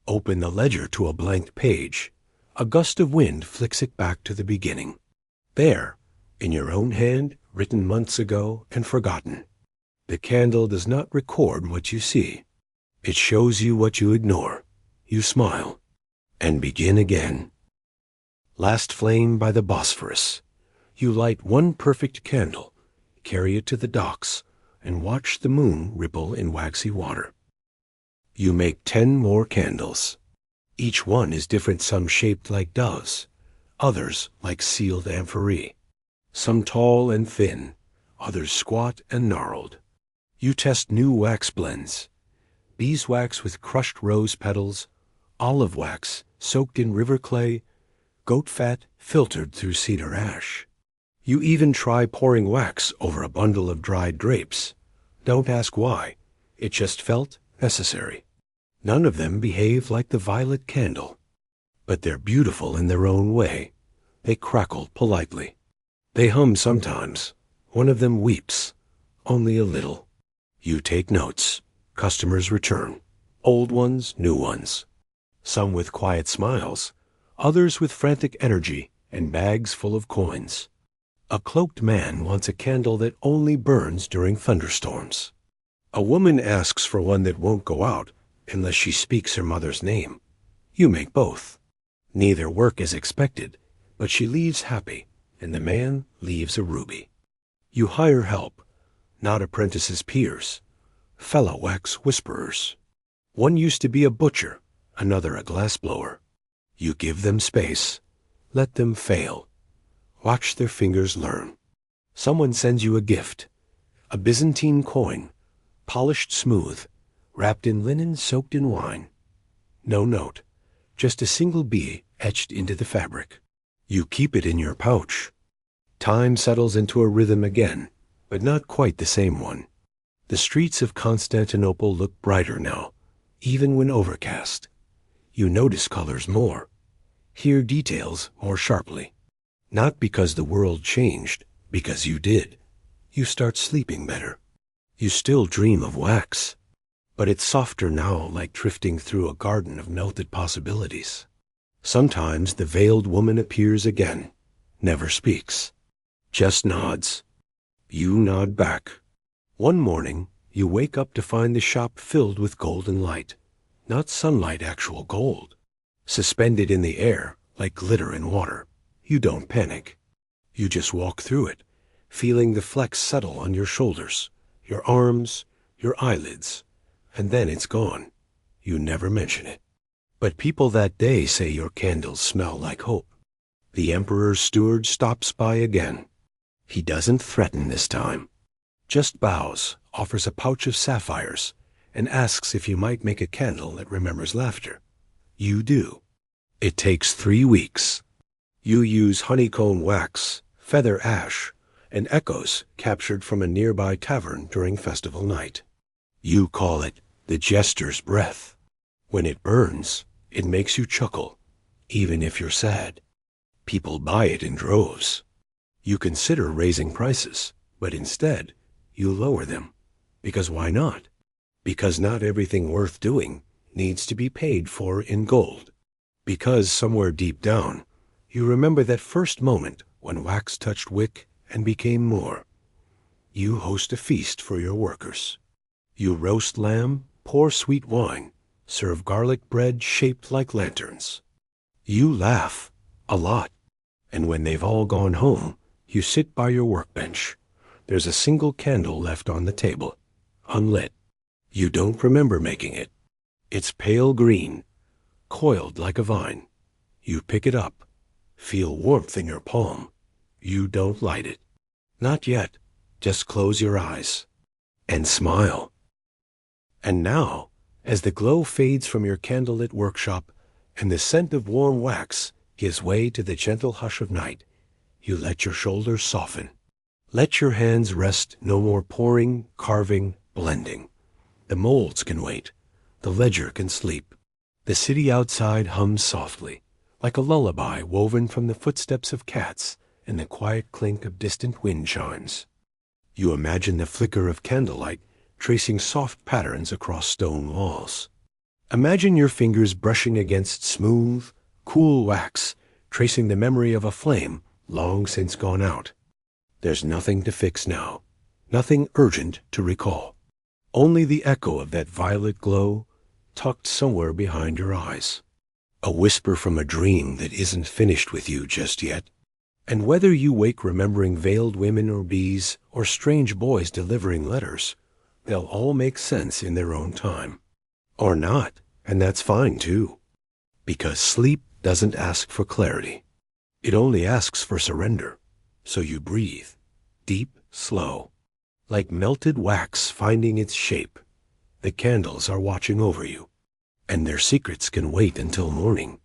Open the ledger to a blank page. A gust of wind flicks it back to the beginning. There, in your own hand, written months ago and forgotten. The candle does not record what you see. It shows you what you ignore. You smile and begin again. Last flame by the Bosphorus. You light one perfect candle, carry it to the docks, and watch the moon ripple in waxy water. You make 10 more candles. Each one is different, some shaped like doves, others like sealed amphorae, some tall and thin, others squat and gnarled. You test new wax blends, beeswax with crushed rose petals, olive wax soaked in river clay, goat fat filtered through cedar ash. You even try pouring wax over a bundle of dried grapes. Don't ask why, it just felt necessary. None of them behave like the violet candle, but they're beautiful in their own way. They crackle politely. They hum sometimes. One of them weeps, only a little. You take notes. Customers return. Old ones, new ones. Some with quiet smiles, others with frantic energy and bags full of coins. A cloaked man wants a candle that only burns during thunderstorms. A woman asks for one that won't go out unless she speaks her mother's name. You make both. Neither work as expected, but she leaves happy, and the man leaves a ruby. You hire help, not apprentices, peers, fellow wax whisperers. One used to be a butcher, another a glassblower. You give them space, let them fail. Watch their fingers learn. Someone sends you a gift, a Byzantine coin, polished smooth, wrapped in linen soaked in wine. No note, just a single bee etched into the fabric. You keep it in your pouch. Time settles into a rhythm again, but not quite the same one. The streets of Constantinople look brighter now, even when overcast. You notice colors more, hear details more sharply. Not because the world changed, because you did. You start sleeping better. You still dream of wax, but it's softer now, like drifting through a garden of melted possibilities. Sometimes the veiled woman appears again, never speaks, just nods. You nod back. One morning, you wake up to find the shop filled with golden light. Not sunlight, actual gold. Suspended in the air, like glitter in water. You don't panic. You just walk through it, feeling the flecks settle on your shoulders, your arms, your eyelids. And then it's gone. You never mention it. But people that day say your candles smell like hope. The emperor's steward stops by again. He doesn't threaten this time. Just bows, offers a pouch of sapphires, and asks if you might make a candle that remembers laughter. You do. It takes 3 weeks. You use honeycomb wax, feather ash, and echoes captured from a nearby tavern during festival night. You call it the jester's breath. When it burns, it makes you chuckle, even if you're sad. People buy it in droves. You consider raising prices, but instead, you lower them. Because why not? Because not everything worth doing needs to be paid for in gold. Because somewhere deep down, you remember that first moment when wax touched wick and became more. You host a feast for your workers. You roast lamb, pour sweet wine, serve garlic bread shaped like lanterns. You laugh, a lot, and when they've all gone home, you sit by your workbench. There's a single candle left on the table, unlit. You don't remember making it. It's pale green, coiled like a vine. You pick it up, feel warmth in your palm. You don't light it. Not yet. Just close your eyes and smile. And now, as the glow fades from your candlelit workshop and the scent of warm wax gives way to the gentle hush of night, you let your shoulders soften. Let your hands rest, no more pouring, carving, blending. The molds can wait. The ledger can sleep. The city outside hums softly, like a lullaby woven from the footsteps of cats and the quiet clink of distant wind chimes. You imagine the flicker of candlelight tracing soft patterns across stone walls. Imagine your fingers brushing against smooth, cool wax, tracing the memory of a flame long since gone out. There's nothing to fix now, nothing urgent to recall. Only the echo of that violet glow tucked somewhere behind your eyes. A whisper from a dream that isn't finished with you just yet. And whether you wake remembering veiled women or bees or strange boys delivering letters, they'll all make sense in their own time. Or not, and that's fine too. Because sleep doesn't ask for clarity. It only asks for surrender. So you breathe, deep, slow, like melted wax finding its shape. The candles are watching over you, and their secrets can wait until morning.